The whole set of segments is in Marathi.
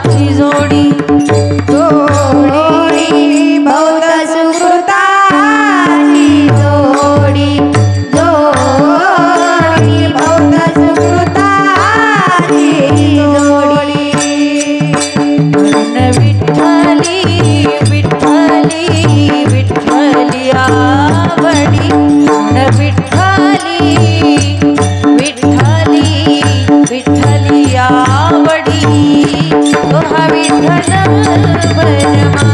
सुकृताची जोडी जोडी बौद्ध सुकृताची जोडी जोडी बौद्ध सुकृताची जोडी म्हणून विठ्ठली विठ्ठली विठ्ठली आवडी म्हणून विठ्ठली विठ्ठली विठ्ठली आवडी तो हा विठ्ठल बरमा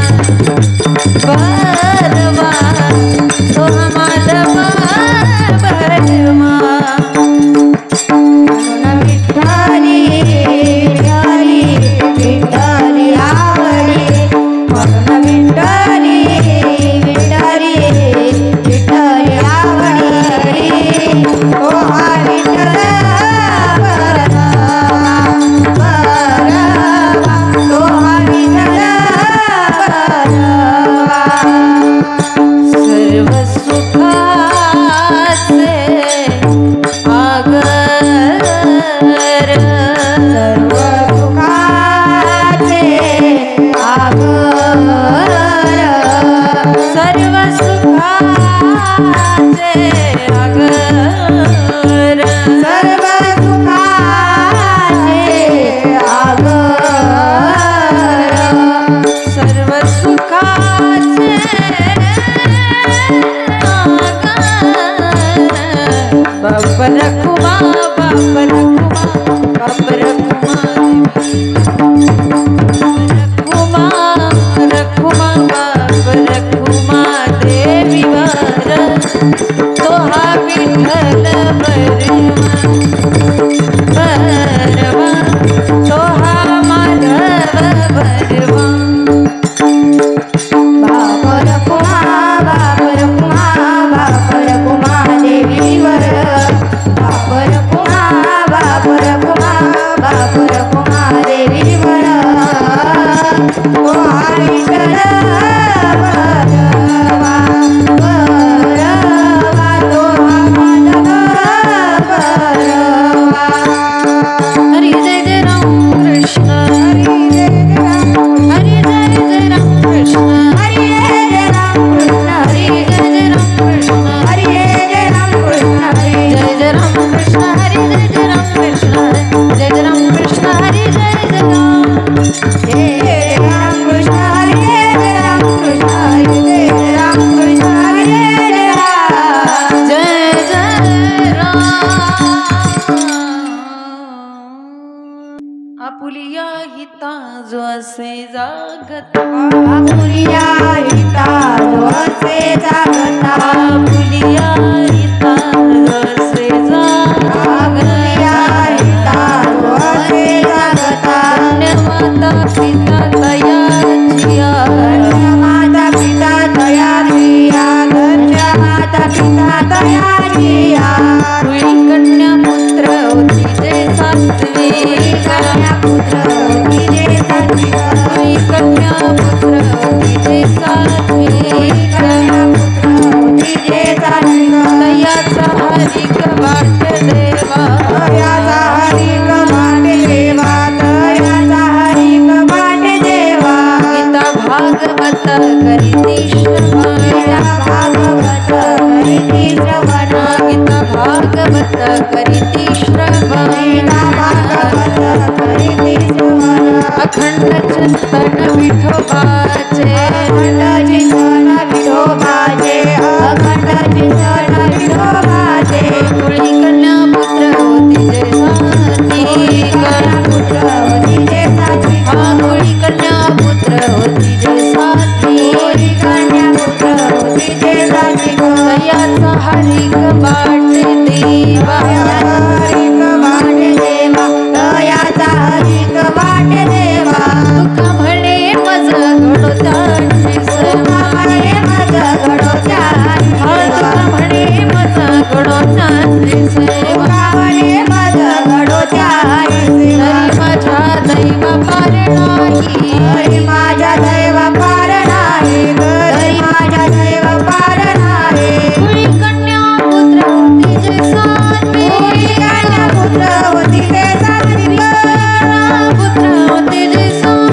बरमा तो हा माधव बरमा म्हणून विठ्ठली विठ्ठली विठ्ठली आवडी म्हणून विठ्ठली विठ्ठली विठ्ठली आवडी ओ हा विठ्ठल बरमा बरमा तो हा विठ्ठल बरमा सर्व सुखाचे आगर सर्व सुखाचे आगर सर्व सुखाचे आगर सर्व सुखाचे आगर सर्व सुखाचे आगर बाप रखुमा बाप रखुमा बाप रखुमा रखुमा रखुमा बाप रखुमा देवी वर तो हा विठ्ठल बरवा तो हा माधव बरवा बापर कुमा देवीवर बापर कुमा देवीवर ओ हा विठ्ठल बरवा बरवा तो हा माधव बरवा हरी जय जय राम कृष्ण हरी जय राम हरी जय जय राम कृष्ण हरी जय राम कृष्ण हरी जय जय राम कृष्ण हरी जय राम कृष्ण हरी जय जय राम कृष्ण हरी जय जय राम कृष्ण जय जय राम कृष्ण हरी जय जय राम जय राम कृष्ण हरी जय राम कृष्ण हरी जय राम कृष्ण हरी जय जय जय राम आपुलिया हिता जो असे जागता आपुलिया हिता जो असे जागता आपुलिया हिता जो असे आपुलिया हिता जो असे जागता धन्य माता पिता तयाचिया धन्य माता पिता तयारिया धन्य माता पिता तयारिया कुळी कन्या पुत्र होती जे सात्विक कन्या पुत्र होती जे सात्विक कुळी कन्या पुत्र होती जे सात्विक कन्या पुत्र होती जे सात्विक तयाचा हरिक वाट देवा तयाचा हरिक वाटे देवा तयाचा हरिक वाटे देवा गीता भागवत करीती श्रवण गीता भागवत करीती श्रवण गीता भागवत करीती श्रवण गीता भागवत करीती श्रवण अखंड चिंतन विठोबाचे अखंड चिंतन विठोबाचे अखंड चिंतन विठोबाचे कुळी कन्या पुत्र होती जे सात्विक कन्या पुत्र होती जे सात्विक हा कुळी कन्या पुत्र होती जे सात्विक कन्या पुत्र होती जे सात्विक तयाचा हरिक वाट देवा हरिक वाटे देवा तयाचा हरिक वाटे देवा तुका म्हणे मज घडोत्याची सेवा म्हणे मज घडोत्या हा तुका म्हणे मज घडोत्याची सेवा म्हणे मज घडोत्या तरी माझ्या दैव पार नाही हरी माझ्या दैव पार नाही हरी माझ्या दैव पार नाही कुळी कन्या पुत्र होती जे सात्विक कन्या पुत्र होती ते सात्विक पुत्र होते जे सात्विक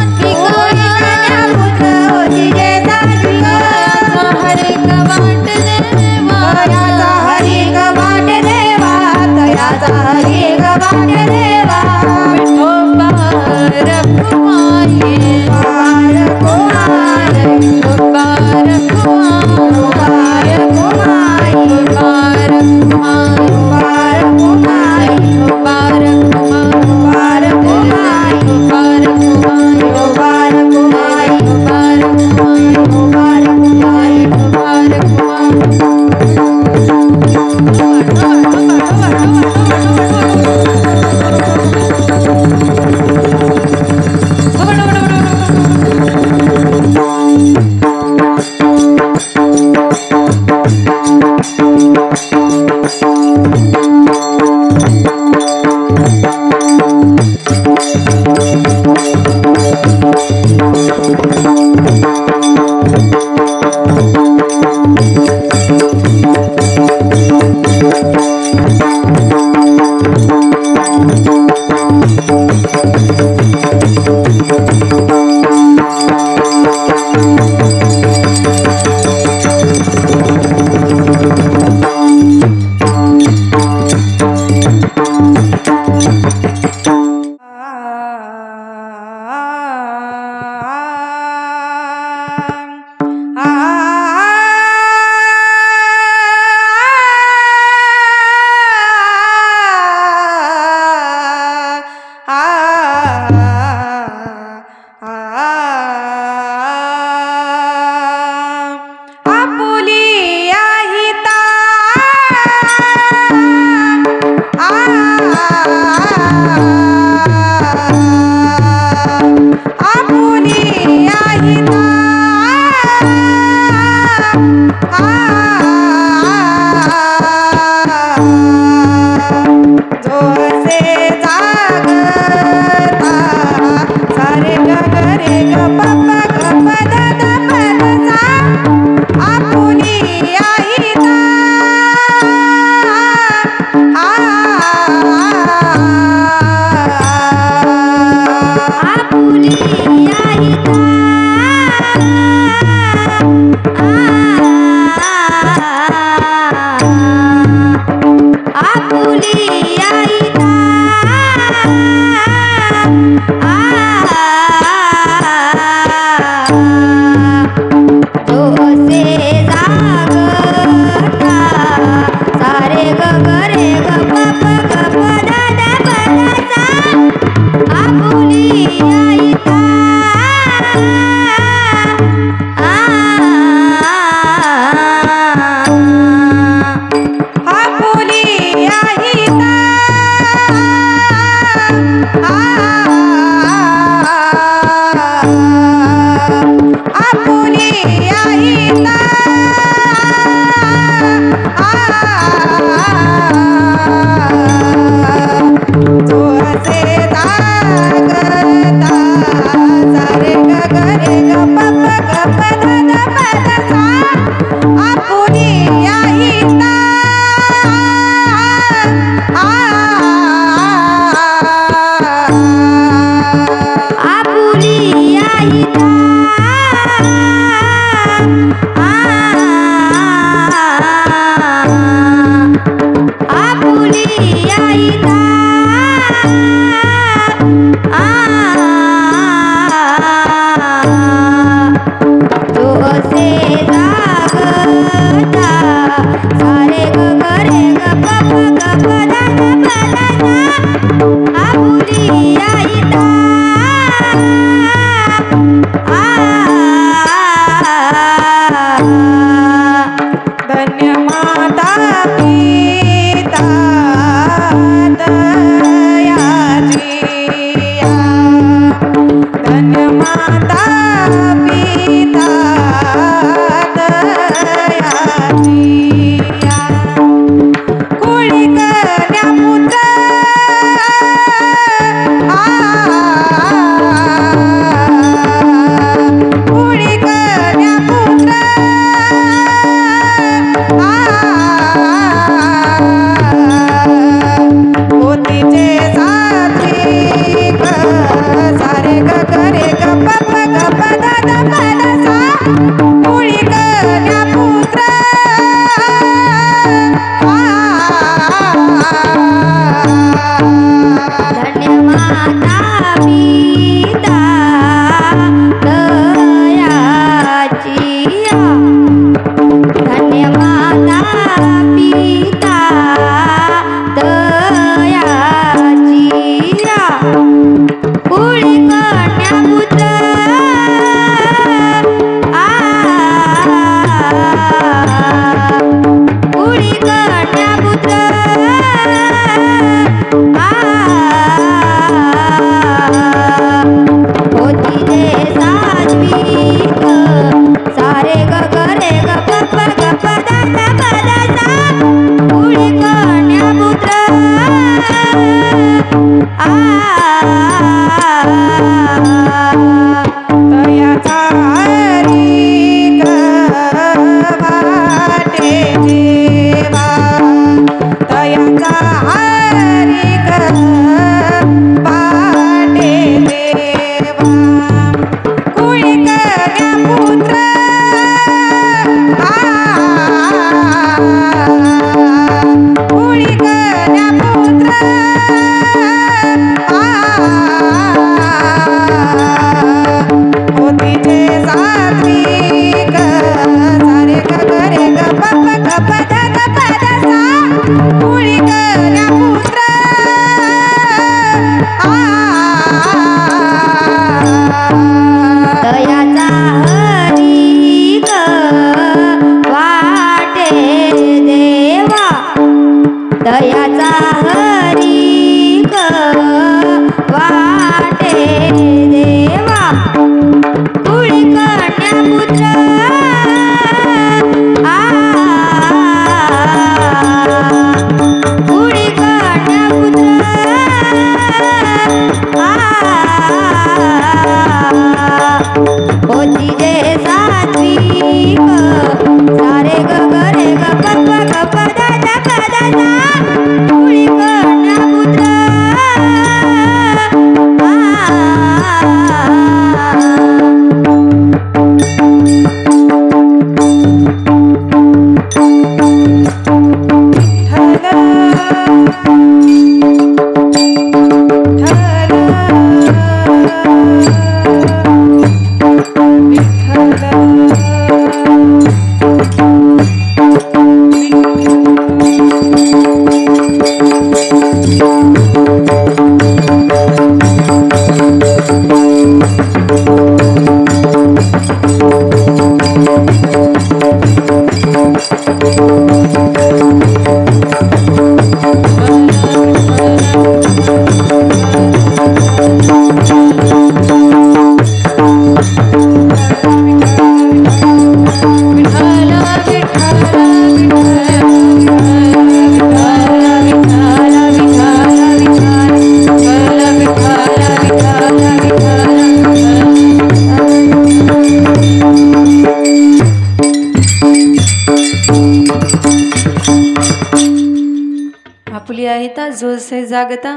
आपुली आहे ता जोसे जागता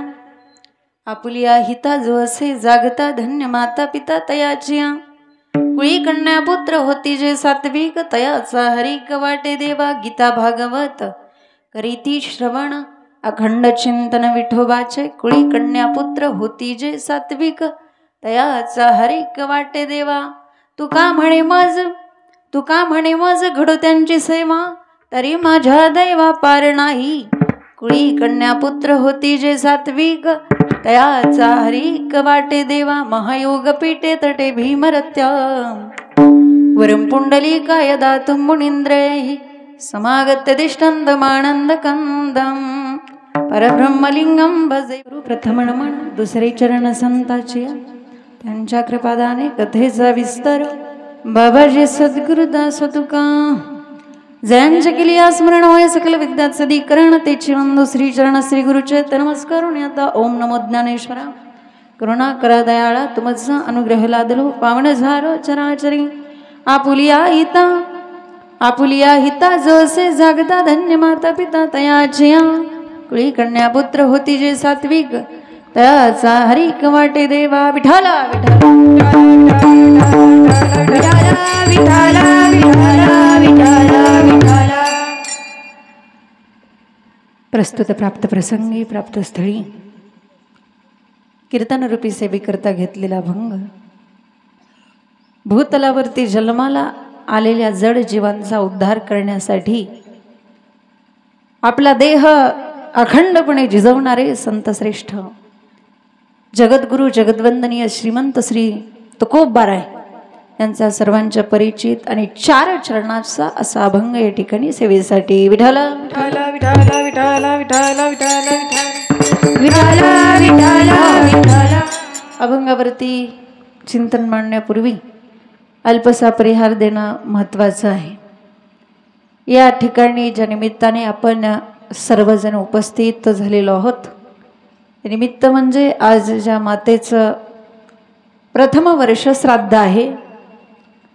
आपुलिया हिता जो असे जागता धन्य माता पिता तयाचिया कुळी कन्या पुत्र होती जे सात्विक तयाचा हरिक वाटे देवा गीता भागवत करीती श्रवण अखंड चिंतन विठोबाचे कुळी कन्या पुत्र होती जे सात्विक तयाचा हरिक वाटे देवा तुका म्हणे मज घडो त्यांची सेवा तरी माझ्या दैवा पार नाही कुळी कन्या पुत्र होती जे सात्विक तयाचा हरिक वाटे देवा महायोग पीठे तटे भीमरत्या वरं पुंडलिकाय दातुं मुनींद्रैः समागत्य तिष्ठन्तमानन्द कंदम परब्रह्मलिंगम भजे प्रथम नमन दुसरे चरण संताची त्यांच्या कृपादाने कथेचा विस्तार बाबाजी सद्गुरुदास तुका जयांच्या केली स्मरण होय सकल विद्यात सदीकरण तेची वंदो श्री चरण श्री गुरुचे नमस्कारून आता ओम नमो ज्ञानेश्वरा करुणा करा दयाळा तुमचा अनुग्रह लादलो पावन झारो चराचरी आपुलिया हिता जो असे जागता धन्य माता पिता तयाचिया कुळी कन्या पुत्र होती जे सात्विक तयाचा हरिक वाटे देवा विठाला प्रस्तुत प्राप्त प्रसंगी प्राप्त स्थळी कीर्तनरूपी सेवेकरता घेतलेला भंग भूतलावरती जन्माला आलेल्या जड जीवांचा उद्धार करण्यासाठी आपला देह अखंडपणे झिजवणारे संतश्रेष्ठ जगद्गुरु जगद्वंदनीय श्रीमंत श्री तुकोबाराय यांचा सर्वांच्या परिचित आणि 4 चरणाचा असा अभंग या ठिकाणी सेवेसाठी विठाला विठाला विठाला विठाला विठाला विठाला विठाला विठाला अभंगावरती चिंतन मांडण्यापूर्वी अल्पसा परिहार देणं महत्त्वाचं आहे। या ठिकाणी ज्या निमित्ताने आपण सर्वजण उपस्थित झालेलो आहोत निमित्त म्हणजे आज ज्या मातेचं प्रथम वर्ष श्राद्ध आहे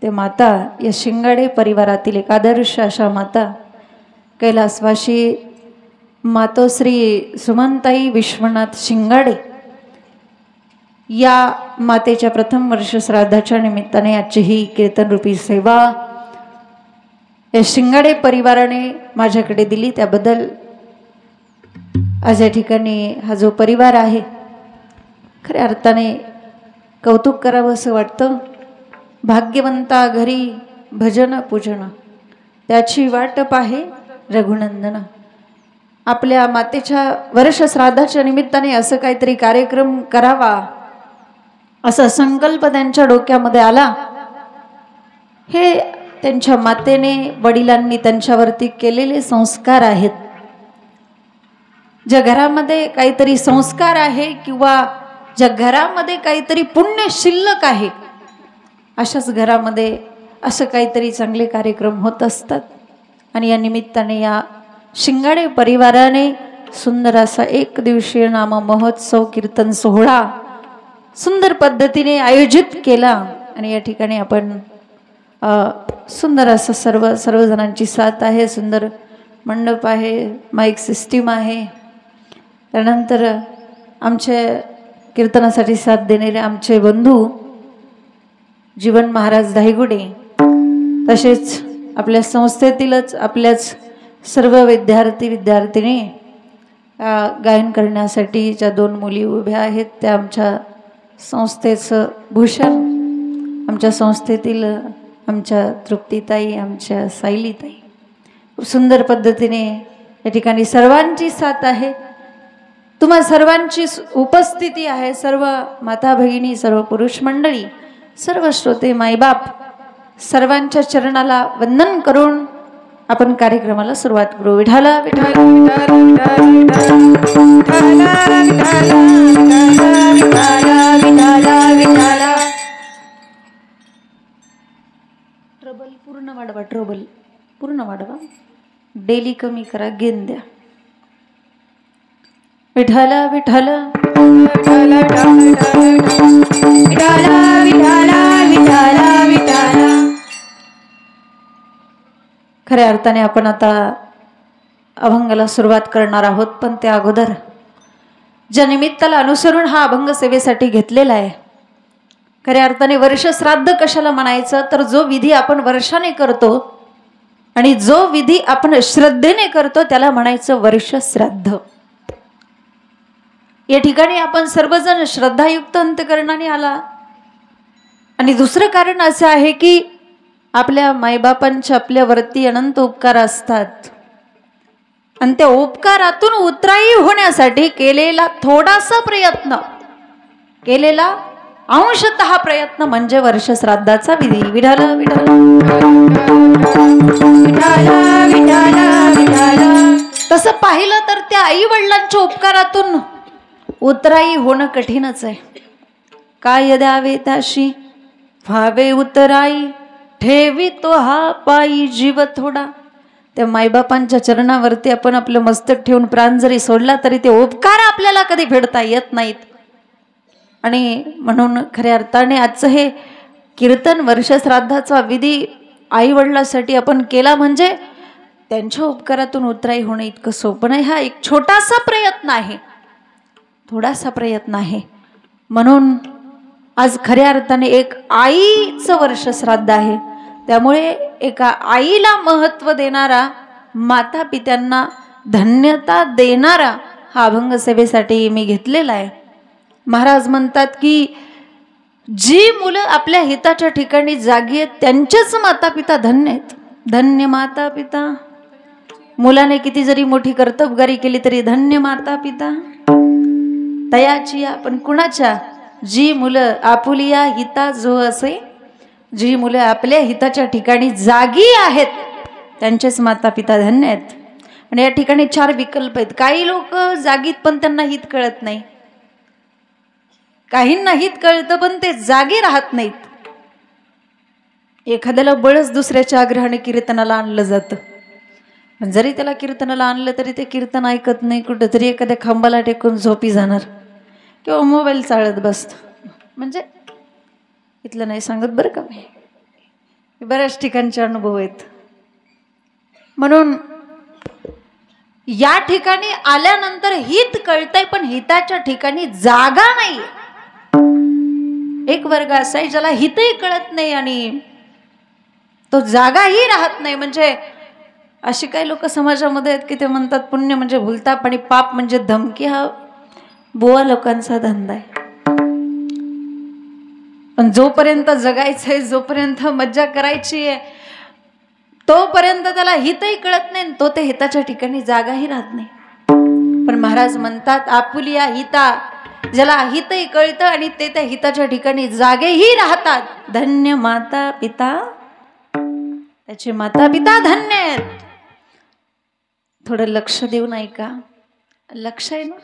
ते माता या शिंगाडे परिवारातील एक आदर्श अशा माता कैलासवासी मातोश्री सुमनताई विश्वनाथ शिंगाडे या मातेच्या प्रथम वर्ष श्राद्धाच्या निमित्ताने आजची ही कीर्तनरूपी सेवा या शिंगाडे परिवाराने माझ्याकडे दिली त्याबद्दल आज या ठिकाणी हा जो परिवार आहे खऱ्या अर्थाने कौतुक करावं असं वाटतं। भाग्यवंता घरी भजन पूजन त्याची वाट पाहे रघुनंदन। आपल्या मातेच्या वर्ष श्राद्धाच्या निमित्ताने असं काहीतरी कार्यक्रम करावा असा संकल्प त्यांच्या डोक्यामध्ये आला। हे त्यांच्या मातेने वडिलांनी त्यांच्यावरती केलेले संस्कार आहेत। ज्या घरामध्ये काहीतरी संस्कार आहे किंवा ज्या घरामध्ये काहीतरी पुण्य शिल्लक आहे अशाच घरामध्ये असं काहीतरी चांगले कार्यक्रम होत असतात आणि या निमित्ताने या शिंगाडे परिवाराने सुंदर असा 1 दिवसीय नाम महोत्सव कीर्तन सोहळा सुंदर पद्धतीने आयोजित केला आणि या ठिकाणी आपण सुंदर असं सर्व जणांची साथ आहे। सुंदर मंडप आहे, माईक सिस्टीम आहे। त्यानंतर आमच्या कीर्तनासाठी साथ देणारे आमचे बंधू जीवन महाराज धायगुडे तसेच आपल्या संस्थेतीलच आपल्याच सर्व विद्यार्थिनी गायन करण्यासाठी ज्या 2 मुली उभ्या आहेत त्या आमच्या संस्थेचं भूषण आमच्या संस्थेतील आमच्या तृप्तीताई आमच्या सायलीताई खूप सुंदर पद्धतीने या ठिकाणी सर्वांची साथ आहे। तुम्हा सर्वांची उपस्थिती आहे। सर्व माता भगिनी सर्व पुरुष मंडळी सर्व श्रोते मायबाप सर्वांच्या चरणाला वंदन करून आपण कार्यक्रमाला सुरुवात करू। विठाला विठाला विठाला ट्रबल पूर्ण वाढवा डेली कमी करा गेन द्या। विठाला विठाला विठाला विठाला विठाला विठाला। खऱ्या अर्थाने आपण आता अभंगाला सुरुवात करणार आहोत पण त्या अगोदर ज्या निमित्ताला अनुसरून हा अभंग सेवेसाठी घेतलेला आहे. खऱ्या अर्थाने वर्ष श्राद्ध कशाला म्हणायचं, तर जो विधी आपण वर्षाने करतो आणि जो विधी आपण श्रद्धेने करतो त्याला म्हणायचं वर्ष श्राद्ध. या ठिकाणी आपण सर्वजण श्रद्धायुक्त अंतकरणाने आला. आणि दुसरं कारण असं आहे की आपल्या मायबापांचे आपल्यावरती अनंत उपकार असतात आणि त्या उपकारातून उतराई होण्यासाठी केलेला थोडासा प्रयत्न, केलेला अंशतः प्रयत्न म्हणजे वर्ष श्राद्धाचा विधी. विठाल विठाल तसं पाहिलं तर त्या आई वडिलांच्या उपकारातून उतराई होणं कठीणच आहे. काय द्यावे त्याशी व्हावे उतराई, ठेवी तो हा पायी जीव थोडा. त्या मायबापांच्या चरणावरती आपण आपलं मस्तक ठेवून प्राण जरी सोडला तरी ते उपकार आपल्याला कधी फेडता येत नाहीत. आणि म्हणून खऱ्या अर्थाने आजचं हे कीर्तन वर्ष श्राद्धाचा विधी आई वडिलांसाठी आपण केला म्हणजे त्यांच्या उपकारातून उतराई होणं इतकं सोपं नाही. हा एक छोटासा प्रयत्न आहे, थोडासा प्रयत्न आहे. म्हणून आज खऱ्या अर्थाने एक आईचं वर्ष श्राद्ध आहे. त्यामुळे एका आईला महत्त्व देणारा, माता पित्यांना धन्यता देणारा हा अभंग सेवेसाठी मी घेतलेला आहे. महाराज म्हणतात की जी मुलं आपल्या हिताच्या ठिकाणी जागी आहेत त्यांचेच माता पिता धन्य आहेत. धन्य माता पिता. मुलाने किती जरी मोठी कर्तबगारी केली तरी धन्य माता पिता. तयाची आपण कुणाच्या, जी मुलं आपुलिया हिता जो असे, जी मुलं आपल्या हिताच्या ठिकाणी जागी आहेत त्यांचेच माता पिता धन्य आहेत. आणि या ठिकाणी 4 विकल्प आहेत. काही लोक जागीत पण त्यांना हित कळत नाही, काहींना हित कळतं पण ते जागे राहत नाहीत. एखाद्याला बळच दुसऱ्याच्या आग्रहाने कीर्तनाला आणलं जातं, पण जरी त्याला कीर्तनाला आणलं तरी ते कीर्तन ऐकत नाही, कुठंतरी एखाद्या खांबाला टेकून झोपी जाणार किंवा मोबाईल चालत बसत. म्हणजे इथलं नाही सांगत बरं का, मी बऱ्याच ठिकाणचे अनुभव आहेत. म्हणून या ठिकाणी आल्यानंतर हित कळतंय पण हिताच्या ठिकाणी जागा नाही. एक वर्ग असा आहे ज्याला हितही कळत नाही आणि तो जागाही राहत नाही. म्हणजे अशी काही लोक समाजामध्ये आहेत की ते म्हणतात पुण्य म्हणजे भुलताप आणि पाप म्हणजे धमकी. हा बुवा लोकांचा धंदा आहे. पण जोपर्यंत जगायचंय, जोपर्यंत मज्जा करायची आहे, तोपर्यंत त्याला हितही कळत नाही, तो ते हिताच्या ठिकाणी जागाही राहत नाही. पण महाराज म्हणतात आपुलिया हिता, ज्याला हितही कळतं आणि ते त्या हिताच्या ठिकाणी जागेही राहतात, धन्य माता पिता, त्याचे माता पिता धन्य आहेत. थोडं लक्ष देऊन ऐका. लक्ष आहे ना,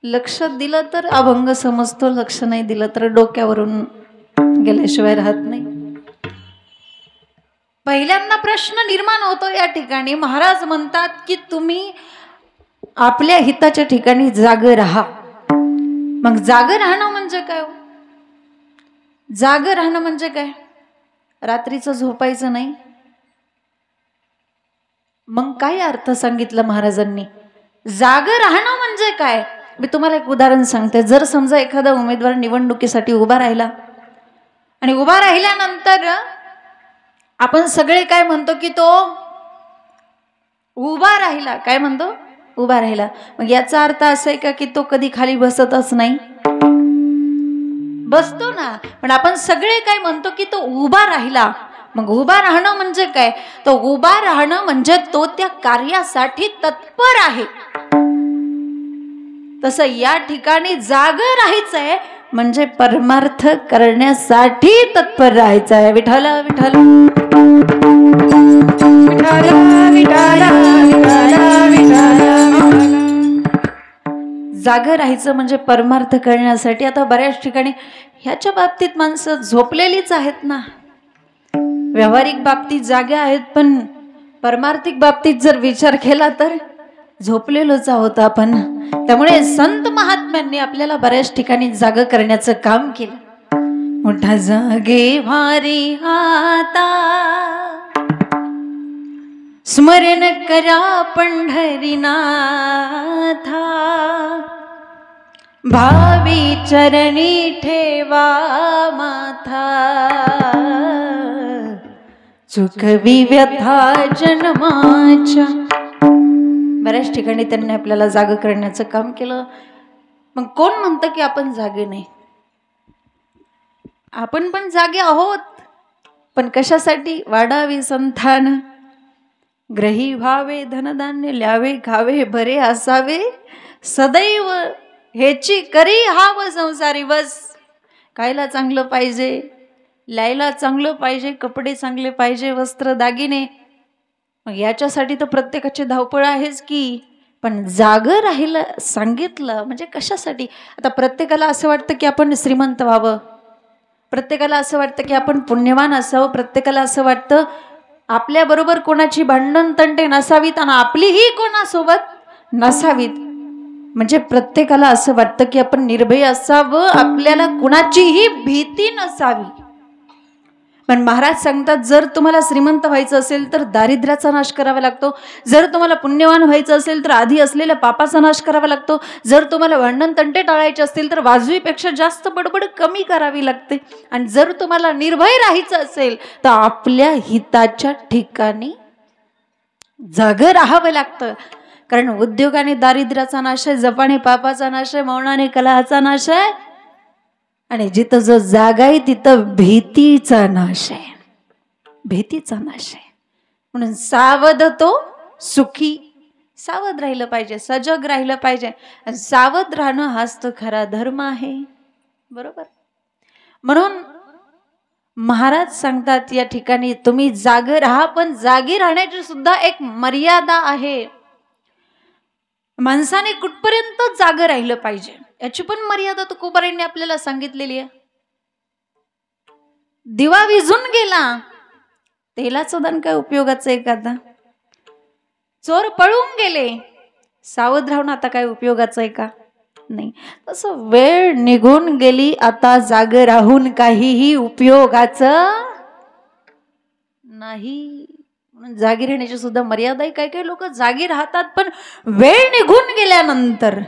लक्ष दिलं तर अभंग समजतो, लक्ष नाही दिलं तर डोक्यावरून गेल्याशिवाय राहत नाही. पहिल्यांदा प्रश्न निर्माण होतो या ठिकाणी. महाराज म्हणतात की तुम्ही आपल्या हिताच्या ठिकाणी जागे राहा. मग जागे राहणं म्हणजे काय? जागे राहणं म्हणजे काय? रात्रीचं झोपायचं नाही. मग काय अर्थ सांगितलं महाराजांनी? जागे राहणं म्हणजे काय? मी तुम्हाला एक उदाहरण सांगते. जर समजा एखादा उमेदवार निवडणुकीसाठी उभा राहिला आणि उभा राहिल्यानंतर आपण सगळे काय म्हणतो की तो उभा राहिला. काय म्हणतो? उभा राहिला. मग याचा अर्थ असा आहे का की तो कधी खाली बसतच नाही? बसतो ना. पण आपण सगळे काय म्हणतो की तो उभा राहिला. मग उभा राहणं म्हणजे काय? तो उभा राहणं म्हणजे तो त्या कार्यासाठी तत्पर आहे. तसं या ठिकाणी जागे राहायचंय म्हणजे परमार्थ करण्यासाठी तत्पर राहायचं आहे. विठ्ठल विठ्ठल विठ्ठल विठ्ठल विठ्ठल. जागे राहायचं म्हणजे परमार्थ करण्यासाठी. आता बऱ्याच ठिकाणी ह्याच्या बाबतीत माणसं झोपलेलीच आहेत ना. व्यावहारिक बाबतीत जागे आहेत पण परमार्थिक बाबतीत जर विचार केला तर झोपलेलोच आहोत आपण. त्यामुळे संत महात्म्यांनी आपल्याला बऱ्याच ठिकाणी जाग करण्याचं काम केलं. मोठा जागे भारी हाता स्मरण करा पंढरीनाथा, भावी चरणी ठेवा माथा, चुकवी व्यथा जन्माच्या. बऱ्याच ठिकाणी त्यांनी आपल्याला जाग करण्याचं काम केलं. मग कोण म्हणतं की आपण जागे नाही? आपण पण जागे आहोत, पण कशासाठी? वाढावे संतान, ग्रही व्हावे, धनधान्य ल्यावे, खावे बरे असावे सदैव, हेची करी हाव संसारी बस. खायला चांगलं पाहिजे, ल्यायला चांगलं पाहिजे, कपडे चांगले पाहिजे, वस्त्र दागिने. मग याच्यासाठी तर प्रत्येकाची धावपळ आहेच की. पण जागं राहिलं सांगितलं म्हणजे कशासाठी? आता प्रत्येकाला असं वाटतं की आपण श्रीमंत व्हावं, प्रत्येकाला असं वाटतं की आपण पुण्यवान असावं, प्रत्येकाला असं वाटतं आपल्याबरोबर कोणाची भांडण तंटे नसावीत आणि आपलीही कोणासोबत नसावीत. म्हणजे प्रत्येकाला असं वाटतं की आपण निर्भय असावं, आपल्याला कुणाचीही भीती नसावी. पण महाराज सांगतात, जर तुम्हाला श्रीमंत व्हायचं असेल तर दारिद्र्याचा नाश करावा लागतो. जर तुम्हाला पुण्यवान व्हायचं असेल तर आधी असलेल्या पापाचा नाश करावा लागतो. जर तुम्हाला भांडण तंटे टाळायचे असतील तर वाजवीपेक्षा जास्त बडबड कमी करावी लागते. आणि जर तुम्हाला निर्भय राहायचं असेल तर आपल्या हिताच्या ठिकाणी जागं राहावं लागतं. कारण उद्योगाने दारिद्र्याचा नाश आहे, जपाने पापाचा नाश आहे, मौनाने कलहाचा नाश आहे, आणि जिथं जो जागा आहे तिथं भीतीचा नाश आहे, भीतीचा नाश आहे. म्हणून सावध तो सुखी. सावध राहिलं पाहिजे, सजग राहिलं पाहिजे. सावध राहणं हाच तर खरा धर्म आहे, बरोबर. म्हणून महाराज सांगतात या ठिकाणी, तुम्ही जागे राहा, पण जागी राहण्याची सुद्धा एक मर्यादा आहे. माणसाने कुठपर्यंत जागं राहिलं पाहिजे याची पण मर्यादा तुकोबारायांनी आपल्याला सांगितलेली आहे. दिवा विझून गेला, तेलाचं दान काय उपयोगाचं आहे का? आता चोर पळून गेले, सावध राहून आता काय उपयोगाचं आहे का? नाही. तसं वेळ निघून गेली, आता जागे राहून काहीही उपयोगाचं नाही. जागी राहण्याची सुद्धा मर्यादा आहे. काही काही लोक जागी राहतात पण वेळ निघून गेल्यानंतर.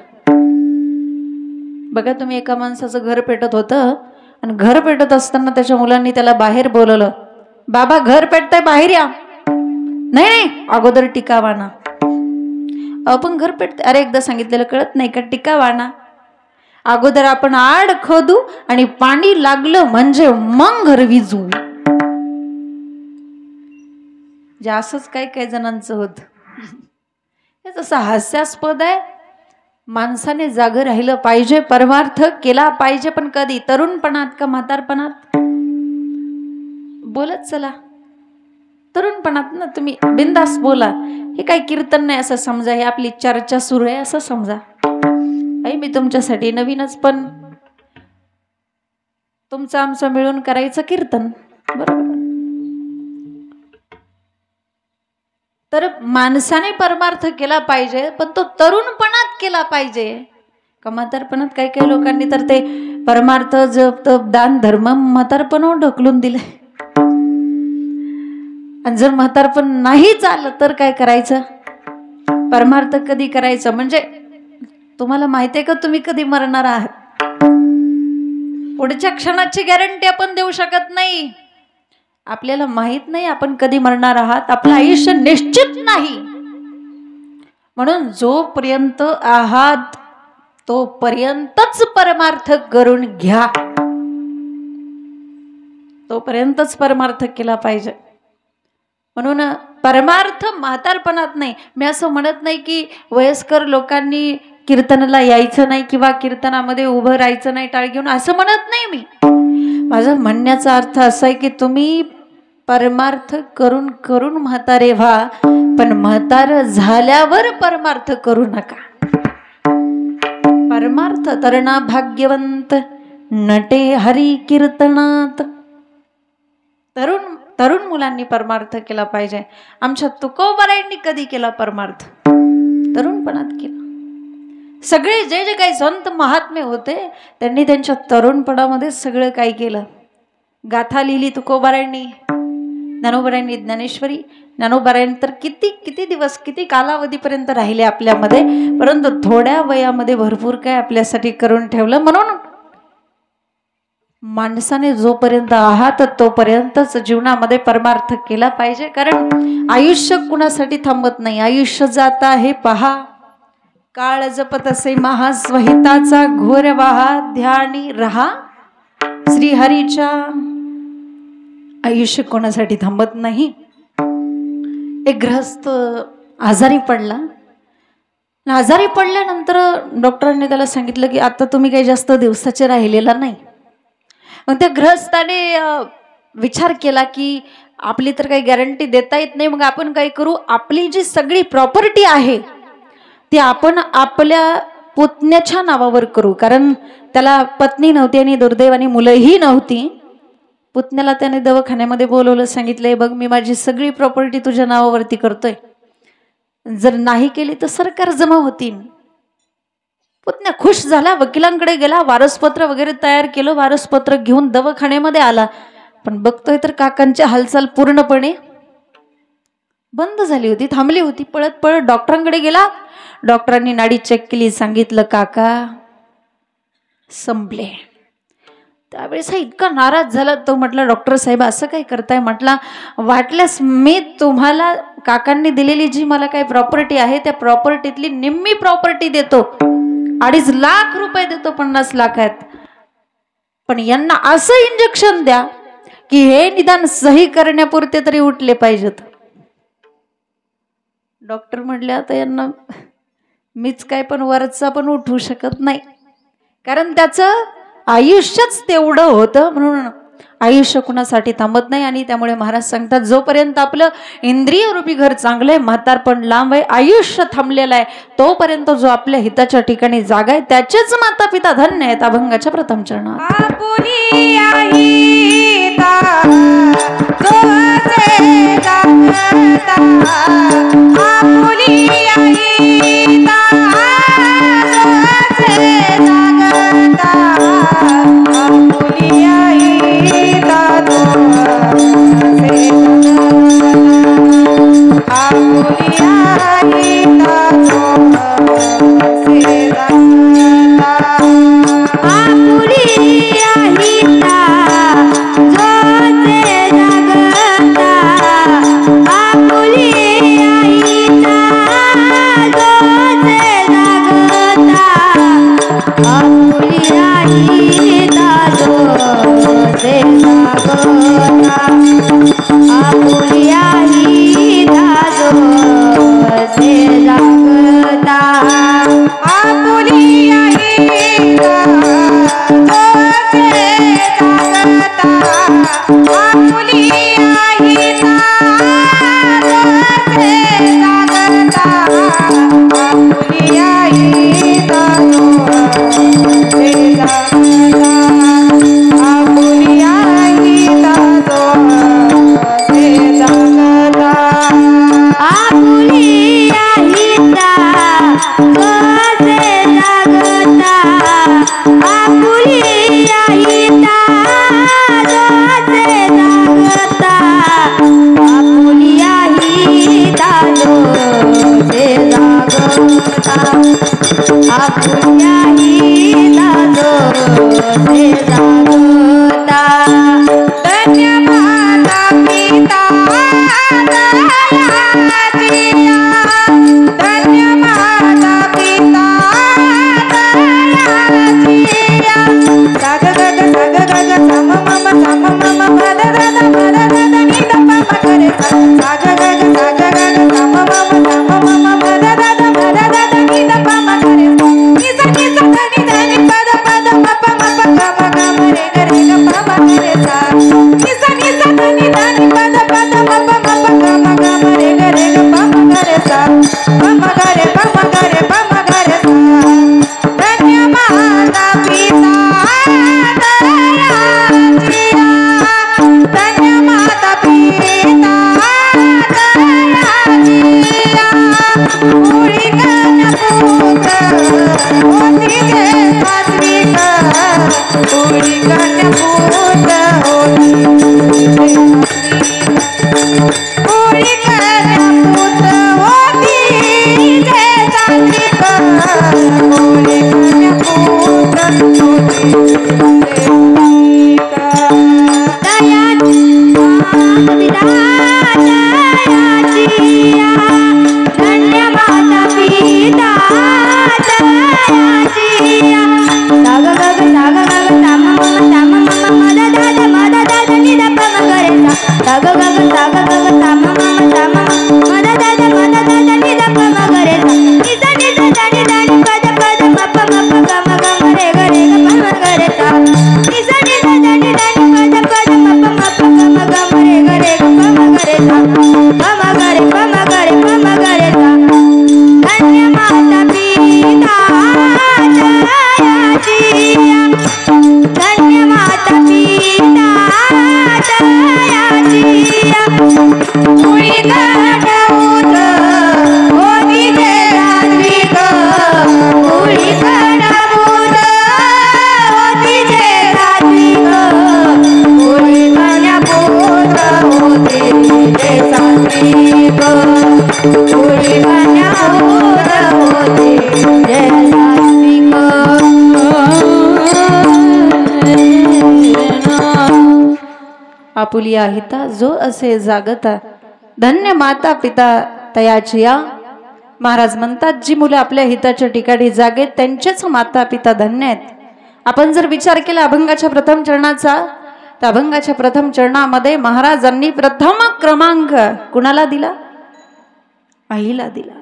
बघा, तुम्ही एका माणसाचं घर पेटत होतं आणि घर पेटत असताना त्याच्या मुलांनी त्याला बाहेर बोलवलं, बाबा घर पेटतंय बाहेर या. नाही नाही, अगोदर टिकावा ना. आपण घर पेटतंय, अरे एकदा सांगितलेलं कळत नाही का? टिकावा ना. अगोदर आपण आड खोदू आणि पाणी लागलं म्हणजे मग घर विजू. असंच काही काही जणांचं होत. हे तसं हास्यास्पद आहे. माणसाने जागं राहिलं पाहिजे, परमार्थ केला पाहिजे, पण कधी? तरुणपणात का म्हातारपणात? बोलत चला. तरुणपणात ना तुम्ही बिंदास बोला. हे काही कीर्तन नाही असं समजा, हे आपली चर्चा सुरू आहे असं समजा. आई मी तुमच्यासाठी नवीनच, पण तुमचं आमचं मिळून करायचं कीर्तन, बरोबर. तर माणसाने परमार्थ केला पाहिजे, पण तो तरुणपणात केला पाहिजे का म्हातारपणात? काही काही लोकांनी तर ते परमार्थ जप तप दान धर्म म्हातारपणावर ढकलून दिले. आणि जर म्हातारपण नाही चाललं तर काय करायचं? परमार्थ कधी करायचं? म्हणजे तुम्हाला माहिती आहे का तुम्ही कधी मरणार आहात? पुढच्या क्षणाची गॅरंटी आपण देऊ शकत नाही. आपल्याला माहित नाही आपण कधी मरणार आहात. आपलं आयुष्य निश्चित नाही. म्हणून जोपर्यंत आहात तोपर्यंतच परमार्थ करून घ्या, तोपर्यंतच परमार्थ केला पाहिजे. म्हणून परमार्थ म्हातारपणात नाही. मी असं म्हणत नाही की वयस्कर लोकांनी कीर्तनाला यायचं नाही किंवा कीर्तनामध्ये उभं राहायचं नाही टाळ घेऊन, असं म्हणत नाही मी. माझं म्हणण्याचा अर्थ असा आहे की तुम्ही परमार्थ करून करून म्हातारे व्हा, पण म्हातार झाल्यावर परमार्थ करू नका. परमार्थ तरणा भाग्यवंत नटे हरी कीर्तनात. तरुण मुलांनी परमार्थ केला पाहिजे. आमच्या तुकोबारायांनी कधी केला परमार्थ? तरुणपणात केला. सगळे जे जे काही संत महात्मे होते त्यांनी त्यांच्या तरुणपणामध्ये सगळं काही केलं. गाथा लिहिली तुकोबारायांनी, ज्ञानोबरायांनी ज्ञानेश्वरी, ज्ञानोबरायांनी तर किती किती दिवस किती कालावधीपर्यंत राहिले आपल्यामध्ये, परंतु थोड्या वयामध्ये भरपूर काय आपल्यासाठी करून ठेवलं. म्हणून माणसाने जोपर्यंत आहात तोपर्यंतच जीवनामध्ये परमार्थ केला पाहिजे. कारण आयुष्य कुणासाठी थांबत नाही. आयुष्य जात आहे पहा, काळ जपत असे महास्वहिताचा घोर वाहा, ध्यानी रहा श्रीहरीच्या. आयुष्य कोणासाठी थांबत नाही. एक गृहस्थ आजारी पडला. आजारी पडल्यानंतर डॉक्टरांनी त्याला सांगितलं की आता तुम्ही काही जास्त दिवसाचे राहिलेला नाही. मग त्या गृहस्थाने विचार केला की आपली तर काही गॅरंटी देता येत नाही, मग आपण काय करू, आपली जी सगळी प्रॉपर्टी आहे ती आपण आपल्या पुतण्याच्या नावावर करू. कारण त्याला पत्नी नव्हती आणि दुर्दैवाने मुलंही नव्हती. पुतण्याला त्याने दवाखान्यामध्ये बोलवलं, सांगितलंय बघ मी माझी सगळी प्रॉपर्टी तुझ्या नावावरती करतोय, जर नाही केली तर सरकार जमा होतील. पुतण्या खुश झाला, वकिलांकडे गेला, वारसपत्र वगैरे तयार केलं. वारसपत्र घेऊन दवाखान्यामध्ये आला, पण बघतोय तर काकांची हालचाल पूर्णपणे बंद झाली होती, थांबली होती. पळत पळत डॉक्टरांकडे गेला. डॉक्टरांनी नाडी चेक केली, सांगितलं काका संपले. त्यावेळेस हा इतका नाराज झाला. तो म्हटलं डॉक्टर साहेब असं काय करताय. म्हटलं वाटल्यास मी तुम्हाला काकांनी दिलेली जी मला काही प्रॉपर्टी आहे त्या प्रॉपर्टीतली निम्मी प्रॉपर्टी देतो, 2.5 लाख रुपये देतो, 50 लाख आहेत. पण यांना असं इंजेक्शन द्या की हे निदान सही करण्यापुरते तरी उठले पाहिजेत. डॉक्टर म्हटले आता यांना मीच काय पण वरचा पण उठवू शकत नाही, कारण त्याचं आयुष्यच तेवढं होतं. म्हणून आयुष्य कुणासाठी थांबत नाही. आणि त्यामुळे महाराज सांगतात जोपर्यंत आपलं इंद्रिय रूपी घर चांगलं आहे, म्हातारपण लांब आहे, आयुष्य थांबलेलं आहे, तोपर्यंत जो आपल्या हिताच्या ठिकाणी जागा आहे त्याचेच माता पिता धन्य आहेत. अभंगाच्या प्रथम चरणात होती सा ग ग ग सा ग ग ग सा म म सा म म द द द म द द द नि द प म ग रे सा नि सा नि सा दा नि दा नि प द म प ग म रे ग प म ग रे सा नि सा नि सा दा नि दा नि प द म प ग म रे ग प म ग रे सा प म ग रे प म ग रे प म ग रे सा धन्य माता पिता दयाचिया धन्य माता पिता दयाचिया मुळी गडऊत होती ते रात्री ग मुळी गडऊत होती ते रात्री ग मुळी कन्यापुत्र होते ते सात्री ग मुळी कन्यापुत्र होते ते सात्री ग आपुलिया हिता जो असे जागता धन्य माता पिता तयाचिया. महाराज म्हणतात जी मुलं आपल्या हिताच्या ठिकाणी जागेत त्यांचेच माता पिता धन्य आहेत. आपण जर विचार केला अभंगाच्या प्रथम चरणाचा तर अभंगाच्या प्रथम चरणामध्ये महाराजांनी प्रथम क्रमांक कुणाला दिला? आईला दिला.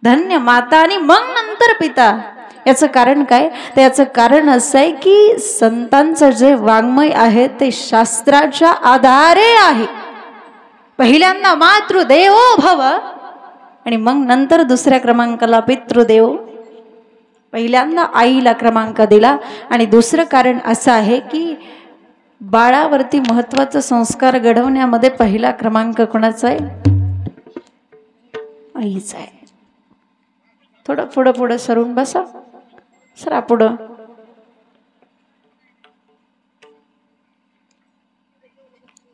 धन्य माता आणि मग नंतर पिता. याचं कारण काय? तर याचं कारण असं आहे की संतांचं जे वाङ्मय आहे ते शास्त्राच्या आधारे आहे. पहिल्यांदा मातृदेवो भव आणि मग नंतर दुसऱ्या क्रमांकाला पितृदेव. पहिल्यांदा आईला क्रमांक दिला आणि दुसरं कारण असं आहे की बाळावरती महत्वाचे संस्कार घडवण्यामध्ये पहिला क्रमांक कोणाचा आहे? आईचा आहे. थोडं पुढं सरून बसा. सरा पुढं.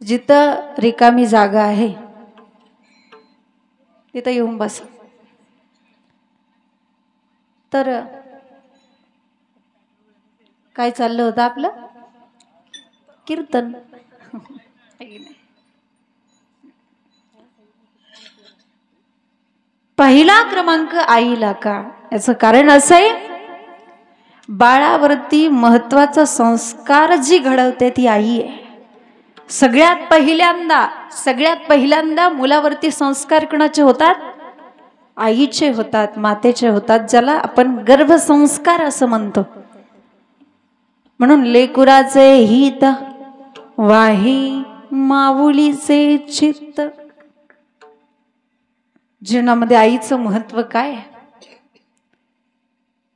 जिथं रिकामी जागा आहे तिथं येऊन बसा. तर काय चाललं होतं आपलं? कीर्तन. पहिला क्रमांक आईला का? याचं कारण असं आहे बाळावरती महत्वाचा संस्कार जी घडवते ती आई आहे. सगळ्यात पहिल्यांदा मुलावरती संस्कार कोणाचे होतात? आईचे होतात, मातेचे होतात, ज्याला आपण गर्भसंस्कार असं म्हणतो. म्हणून लेकुराचे हित वाही माऊलीचे चित्त. जीवनामध्ये आईचं महत्व काय?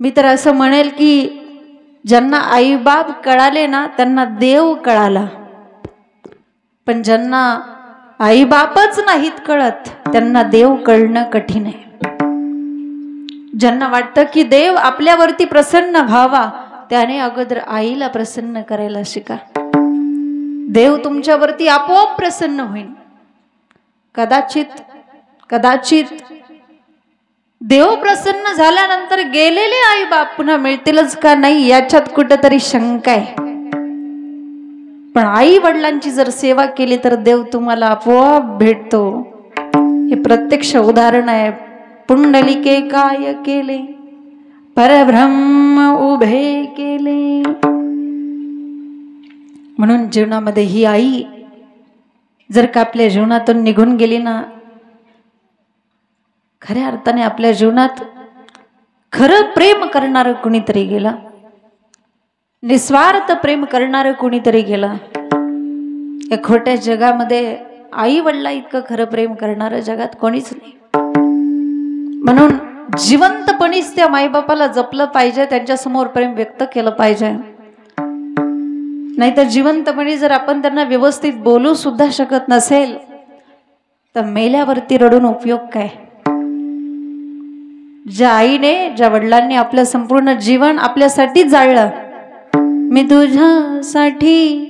मी तर असं म्हणेल की ज्यांना आई बाप कळाले ना त्यांना देव कळाला, पण ज्यांना आई बापच नाहीत कळत त्यांना देव कळणं कठीण आहे. ज्यांना वाटतं की देव आपल्यावरती प्रसन्न व्हावा त्याने अगोदर आईला प्रसन्न करायला शिका. देव तुमच्यावरती आपोआप प्रसन्न होईल. कदाचित देव प्रसन्न झाल्यानंतर गेलेले आई बाप पुन्हा मिळतीलच का नाही याच्यात कुठेतरी शंका आहे. पण आई वडिलांची जर सेवा केली तर देव तुम्हाला आपोआप भेटतो. हे प्रत्यक्ष उदाहरण आहे. पुंडलिके काय केले परब्रह्म उभे केले. म्हणून जीवनामध्ये ही आई जर का आपल्या जीवनातून निघून गेली ना, खऱ्या अर्थाने आपल्या जीवनात खरं प्रेम करणारं कुणीतरी गेला, निस्वार्थ प्रेम करणारं कुणीतरी गेला. या खोट्या जगामध्ये आई वडिला इतकं खरं प्रेम करणारं जगात कोणीच नाही. म्हणून जिवंतपणीच त्या माईबापाला जपलं पाहिजे, त्यांच्यासमोर प्रेम व्यक्त केलं पाहिजे. नाहीतर जिवंतपणी जर आपण त्यांना व्यवस्थित बोलू सुद्धा शकत नसेल तर मेल्यावरती रडून उपयोग काय? ज्या आईने ज्या वडिलांनी आपलं संपूर्ण जीवन आपल्यासाठी जाळलं, मी तुझ्यासाठी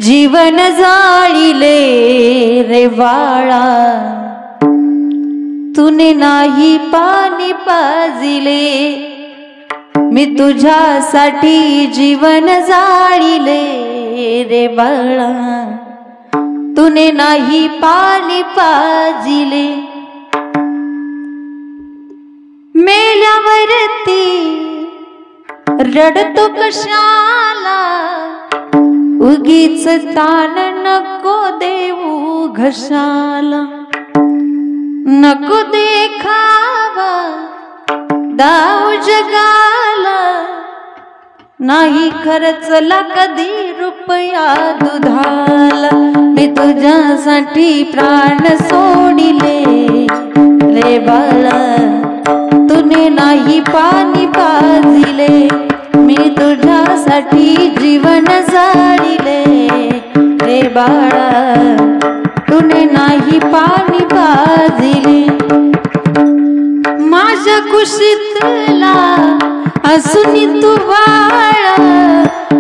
जीवन जाळिले रे बाळा, तूने नाही पाणी पाजिले. मी तुझ्यासाठी जीवन जाळिले रे बाळा, तूने नाही पाणी पाजिले. मेल्यावरती रडतो कशाला, उगीच ताण नको देऊ घशाला, नको देखावा दाव जगाला, नाही खर्चला कधी रुपया दुधाला, मी तुझ्यासाठी प्राण सोडिले रे बाळा, तुने नाही पाणी पाजिले, मी तुझ्यासाठी जीवन जाळिले रे बाळा, तुने नाही पाणी पाजिले, माझ्या कुशीतला असूनी तू बाळा,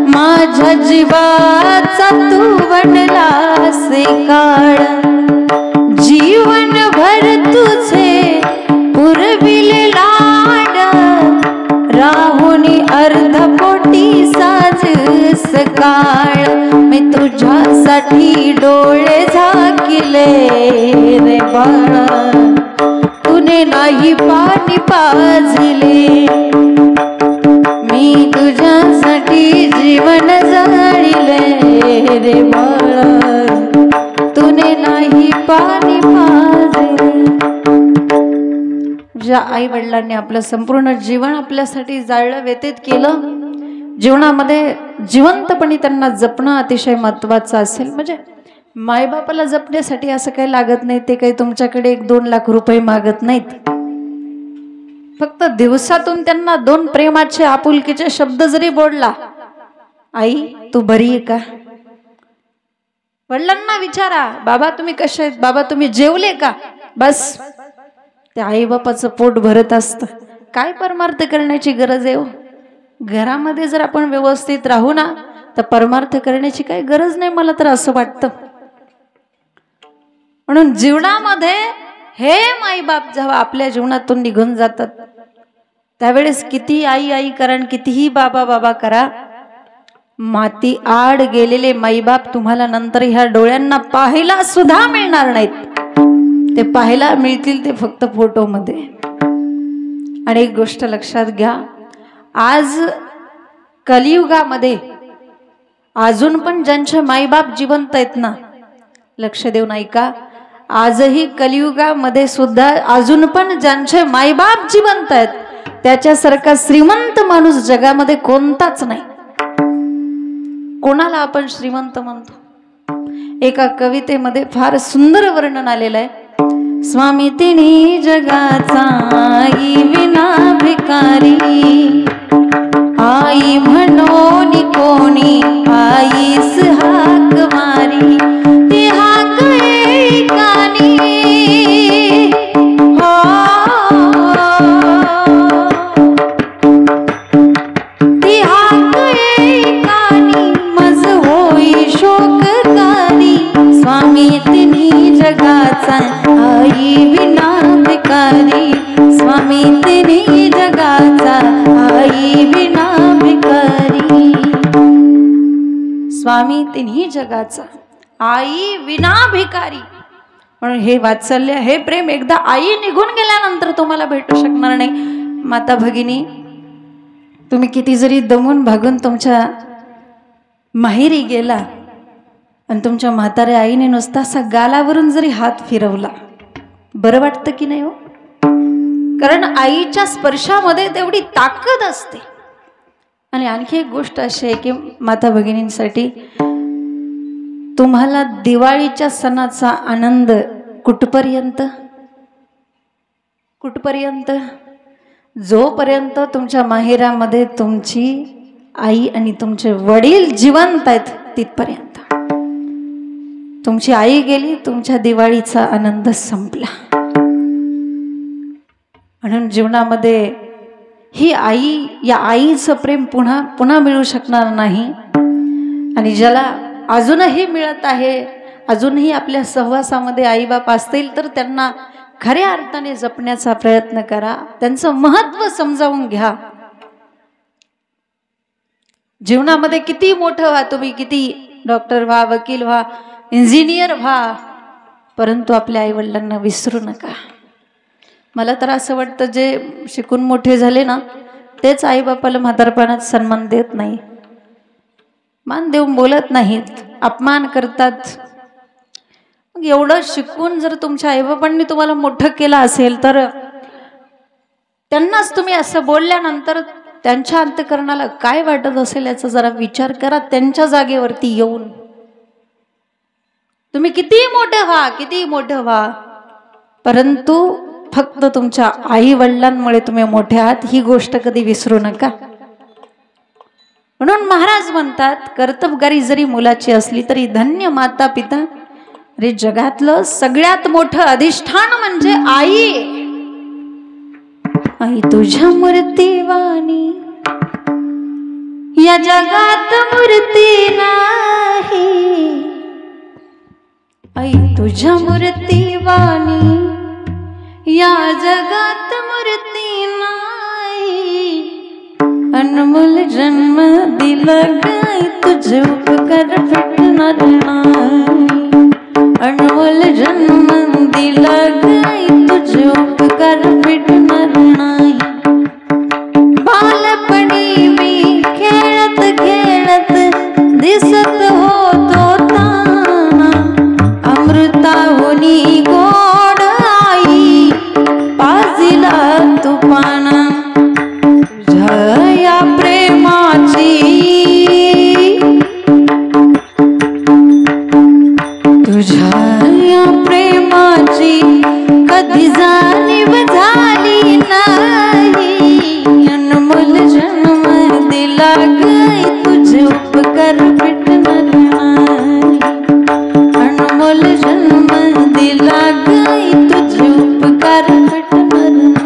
माझ्या जीवाचा तू बनलास काळ, जीवनभर तुझे पुरविले लाड, राहुनी अर्धपोटी साज सकाळ, मी तुझ्यासाठी डोळे झाकिले रे बाळा, तुने नाही पाणी पाजिले, मी तुझ्यासाठी जीवन जाळिले रे बाळा, तुने नाही पाणी पाजिले. ज्या आई वडिलांनी आपलं संपूर्ण जीवन आपल्यासाठी जाळलं, व्यतीत केलं, जीवनामध्ये जिवंतपणे त्यांना जपणं अतिशय महत्त्वाचं असेल. म्हणजे मायबापाला जपण्यासाठी असं काही लागत नाही, ते काही तुमच्याकडे 1-2 लाख रुपये मागत नाहीत. फक्त दिवसातून त्यांना 2 प्रेमाचे आपुलकीचे शब्द जरी बोलला, आई तू बरी आहे का, वडिलांना विचारा बाबा तुम्ही कसे आहेत, बाबा तुम्ही जेवले का, बस त्या आई बापाचं पोट भरत असतं. काय परमार्थ करण्याची गरज आहे हो. घरामध्ये जर आपण व्यवस्थित राहू ना तर परमार्थ करण्याची काही गरज नाही, मला तर असं वाटतं. म्हणून जीवनामध्ये हे माईबाप जेव्हा आपल्या जीवनातून निघून जातात त्यावेळेस किती आई आई करा, कितीही बाबा बाबा करा, माती आड गेलेले माईबाप तुम्हाला नंतर ह्या डोळ्यांना पाहायला सुद्धा मिळणार नाहीत. ते पाहायला मिळतील ते फक्त फोटोमध्ये. आणि एक गोष्ट लक्षात घ्या, आज कलियुगामध्ये अजून पण ज्यांचे माईबाप जिवंत आहेत ना, लक्ष देऊन ऐका, आजही कलियुगामध्ये सुद्धा अजून पण ज्यांचे माईबाप जिवंत आहेत त्याच्यासारखा श्रीमंत माणूस जगामध्ये कोणताच नाही. कोणाला आपण श्रीमंत म्हणतो? एका कवितेमध्ये फार सुंदर वर्णन आलेलं आहे. स्वामी तिन्ही जगाचा आई विना भिकारी, आई म्हणून कोणी आईस हाक मारी, ती हाक ऐकानी हो, ती हाक ऐकानी मज होई शोककारी. स्वामी तिन्ही जगाचा आई विना भिकारी, स्वामी तिन्ही जगाचा आई विना भिकारी. स्वामी तिन्ही जगाचा आई विना भिकारी. म्हणून हे वात्सल्य, हे प्रेम एकदा आई निघून गेल्यानंतर तुम्हाला भेटू शकणार नाही. माता भगिनी, तुम्ही किती जरी दमून भागून तुमच्या माहेरी गेला आणि तुमच्या म्हाताऱ्या आईने नुसता असा गालावरून जरी हात फिरवला, बरं वाटतं की नाही हो? कारण आईच्या स्पर्शामध्ये तेवढी ताकद असते. आणि आणखी एक गोष्ट अशी आहे की माता भगिनींसाठी, तुम्हाला दिवाळीच्या सणाचा आनंद कुठपर्यंत, कुठपर्यंत? जोपर्यंत तुमच्या माहेरामध्ये तुमची आई आणि तुमचे वडील जिवंत आहेत तिथपर्यंत. तुमची आई गेली, तुमच्या दिवाळीचा आनंद संपला. म्हणून जीवनामध्ये ही आई, या आईचं प्रेम पुन्हा पुन्हा मिळू शकणार नाही. आणि ज्याला अजूनही मिळत आहे, अजूनही आपल्या सहवासामध्ये आईबाप असतील तर त्यांना खऱ्या अर्थाने जपण्याचा प्रयत्न करा, त्यांचं महत्त्व समजावून घ्या. जीवनामध्ये किती मोठं व्हा तुम्ही, किती डॉक्टर व्हा, वकील व्हा, इंजिनियर व्हा, परंतु आपल्या आईवडिलांना विसरू नका. मला तर असं वाटतं जे शिकून मोठे झाले ना तेच आईबापाला म्हातारपणात सन्मान देत नाही, मान देऊन बोलत नाहीत, अपमान करतात. एवढं शिकून जर तुमच्या आईबापांनी तुम्हाला मोठं केलं असेल तर त्यांनाच तुम्ही असं बोलल्यानंतर त्यांच्या अंतःकरणाला काय वाटत असेल याचा जरा विचार करा. त्यांच्या जागेवरती येऊन तुम्ही किती मोठं व्हा, परंतु फक्त तुमच्या आई वडिलांमुळे तुम्ही मोठे आहात ही गोष्ट कधी विसरू नका. म्हणून महाराज म्हणतात, कर्तबगारी जरी मुलाची असली तरी धन्य माता पिता. अरे जगातलं सगळ्यात मोठं अधिष्ठान म्हणजे आई. आई तुझ्या मूर्तीवाणी या जगात मूर्ती नाही. आई तुझ्या मूर्तीवाणी या जगात मूर्ती नाही. अनमोल जन्म दिला गाय तुझे उपकार फिटणार नाही. अनमोल जन्म दिला गाय तुझे उपकार फिटणार नाही. बालपणी मी खेळत खेळत दिसत होतो ताना. अमृताहुनी गोड आई पाजिला तू पाना. तुझ्या या प्रेमाची कधी जाणीव झाली नाही. अनमोल जन्म दिला गाय तुझे उपकार फिटणार नाही. अनमोल जन्म दिला गाय तुझे उपकार फिटणार नाही.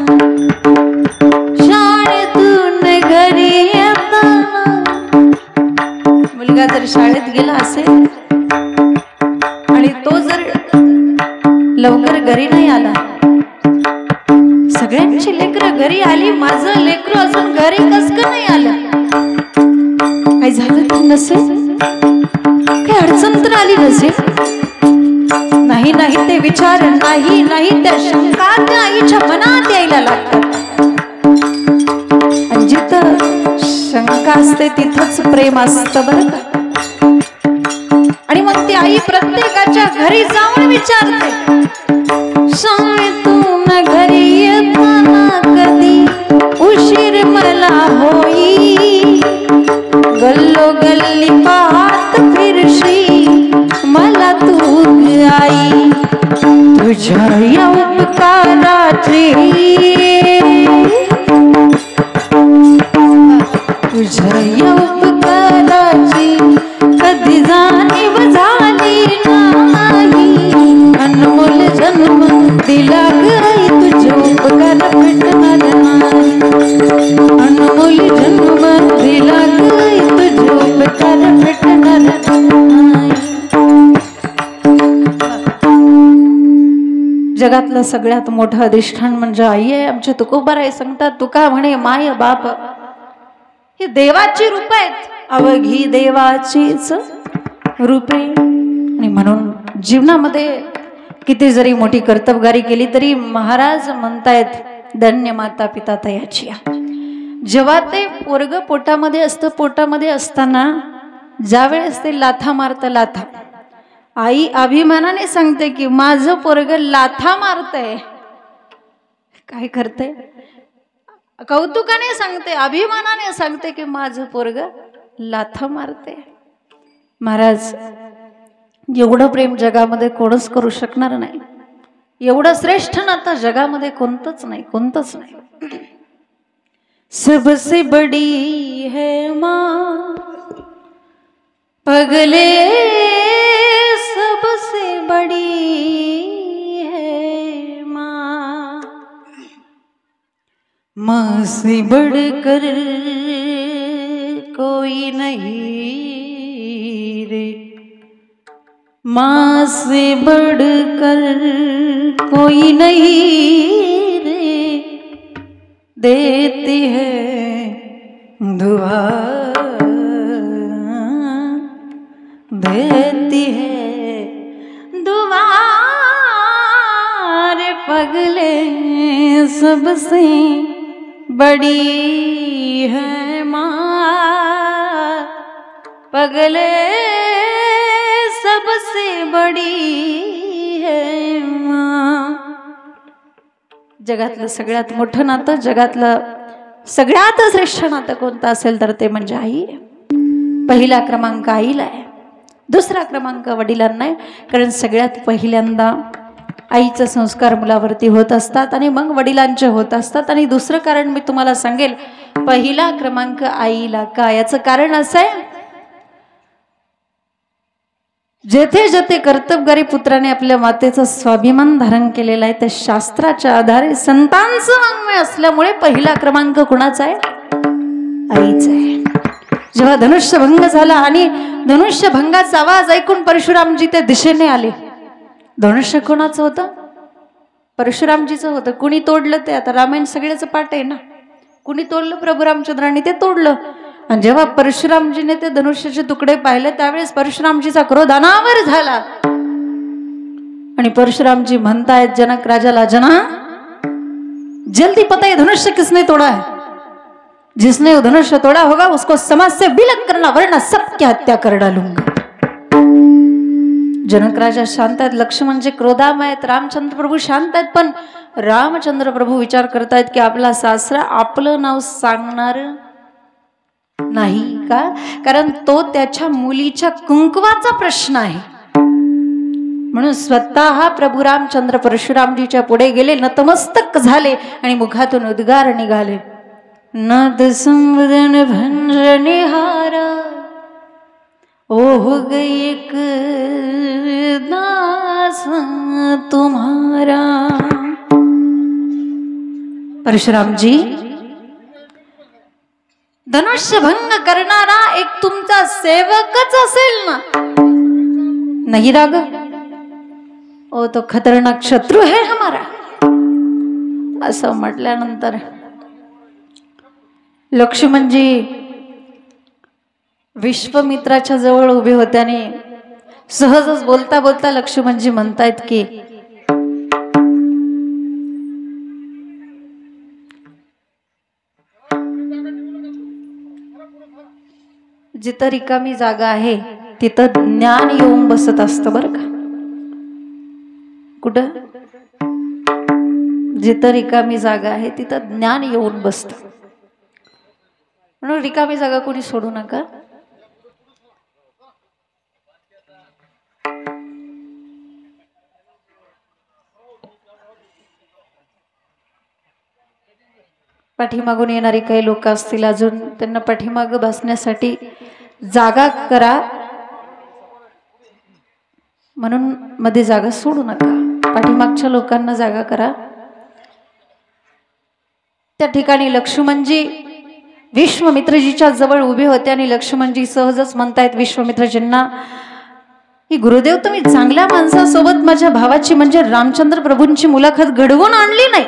शाळेतून घरी येताना मुलगा जर शाळेत गेला असेल आणि तो जर लवकर घरी नाही आला, सगळ्यांची लेकरं घरी आली, माझं लेकरू अजून घरी कसं नाही आलं, काही झालं तर नसेल, काही अडचण तर आली नसेल. नाही ते विचार, नाही त्या शंका त्या आईच्या मनात यायला लागतात. आणि जिथं शंका असते तिथंच प्रेम असतं बरं का. आणि मग ती आई प्रत्येकाच्या घरी जाऊन विचारते, शाळेतून घरी येताना कधी उशीर मला होई. गल्लोगल्ली पाहत फिरशी मला तू आई. तुझ्या या उपकाराची तुझ्या या उपकाराची कधी जाणीव झाली नाही. अनमोल जन्म दिला गाय तुझे उपकार फिटणार नाही. अनमोल जन्म दिला गाय तुझे उपकार फिटणार नाही. जगातलं सगळ्यात मोठं अधिष्ठान म्हणजे आई आहे. आमचे तुकोबाराय सांगतात, तुका म्हणे माय बाप ही देवाची रूप आहेत, अवघी देवाचीच रूपे. आणि म्हणून जीवनामध्ये किती जरी मोठी कर्तबगारी केली तरी महाराज म्हणतायत धन्य माता पिता तयाची. जेव्हा ते पोरग पोटामध्ये असताना ज्यावेळेस ते लाथा मारतं, लाथा, आई अभिमानाने सांगते की माझं पोरग लाथा मारतय. काय करते? कौतुकाने सांगते, अभिमानाने सांगते की माझं पोरग लाथा मारते. महाराज एवढं प्रेम जगामध्ये कोणच करू शकणार नाही. एवढं श्रेष्ठ नातं जगामध्ये कोणतंच नाही. सबसे बड़ी है माँ पगले, सबसे बड़ी है माँ. माँ से बढ़कर कोई नहीं रे. माँ से बढ़कर कोई नहीं रे. देती है दुआ, देती है दुआ रे. पगले सबसे बड़ी है माँ. पगले सबसे बड़ी है माँ. जगातलं सगळ्यात मोठं नातं, जगातलं सगळ्यात श्रेष्ठ नातं कोणतं असेल तर ते म्हणजे आई. पहिला क्रमांक आईला आहे, दुसरा क्रमांक वडिलांना आहे. कारण सगळ्यात पहिल्यांदा आईचे संस्कार मुलावरती होत असतात आणि मग वडिलांचे होत असतात. आणि दुसरं कारण मी तुम्हाला सांगेल, पहिला क्रमांक आईला का, याचं कारण असं आहे, जेथे जेथे कर्तबगारी पुत्राने आपल्या मातेचा स्वाभिमान धारण केलेला आहे त्या शास्त्राच्या आधारे संतांचं वाङ्मय असल्यामुळे पहिला क्रमांक कुणाचा आहे? आईचा आहे. जेव्हा धनुष्यभंग झाला आणि धनुष्यभंगाचा आवाज ऐकून परशुरामजी ते दिशेने आले. धनुष्य कोणाचं होतं? परशुरामजीचं होतं. कुणी तोडलं ते? आता रामायण सगळ्याचं पाठ आहे ना. कुणी तोडलं? प्रभू रामचंद्रांनी ते तोडलं. आणि जेव्हा परशुरामजीने ते धनुष्याचे तुकडे पाहिले त्यावेळेस परशुरामजीचा क्रोध अनावर झाला आणि परशुरामजी म्हणतायत जनक राजाला, जना जल्दी पता है धनुष्य किसने तोड़ा है? जिसने वो धनुष्य तोड़ा होगा उसको समाज से विलग करना, वरना सबकी हत्या कर डालूंगा. जनक राजा शांत आहेत, लक्ष्मणजी क्रोधामय आहेत, रामचंद्र प्रभू शांत आहेत. पण रामचंद्र प्रभू विचार करतायत की आपला सासरा आपलं नाव सांगणार नाही का? कारण तो त्याच्या मुलीच्या कुंकवाचा प्रश्न आहे. म्हणून स्वतः प्रभू रामचंद्र परशुरामजीच्या पुढे गेले, नतमस्तक झाले आणि मुखातून उद्गार निघाले, नद संवदन भंजनिहारा हो गई एक दास तुम्हारा. परशुरामजी, धनुष्य भंग करणारा एक तुमचा सेवकच असेल ना? नहीं राग, ओ तो खतरनाक शत्रु है हमारा. असं म्हटल्यानंतर लक्ष्मणजी विश्वामित्राच्या जवळ उभे होते आणि सहजच बोलता बोलता लक्ष्मणजी म्हणतायत की जिथं रिकामी जागा आहे तिथं ज्ञान येऊन बसत असतं बरं का. कुठं? जिथं रिकामी जागा आहे तिथं ज्ञान येऊन बसतं. म्हणून रिकामी जागा कोणी सोडू नका. पाठीमागून येणारी काही लोक असतील अजून, त्यांना पाठीमाग बसण्यासाठी जागा करा. म्हणून मध्ये जागा सोडू नका. पाठीमागच्या लोकांना जागा करा. त्या ठिकाणी लक्ष्मणजी विश्वामित्रजीच्या जवळ उभे होते आणि लक्ष्मणजी सहजच म्हणतायत विश्वामित्रजींना की गुरुदेव, तुम्ही चांगल्या माणसासोबत माझ्या भावाची म्हणजे रामचंद्र प्रभूंची मुलाखत घडवून आणली नाही.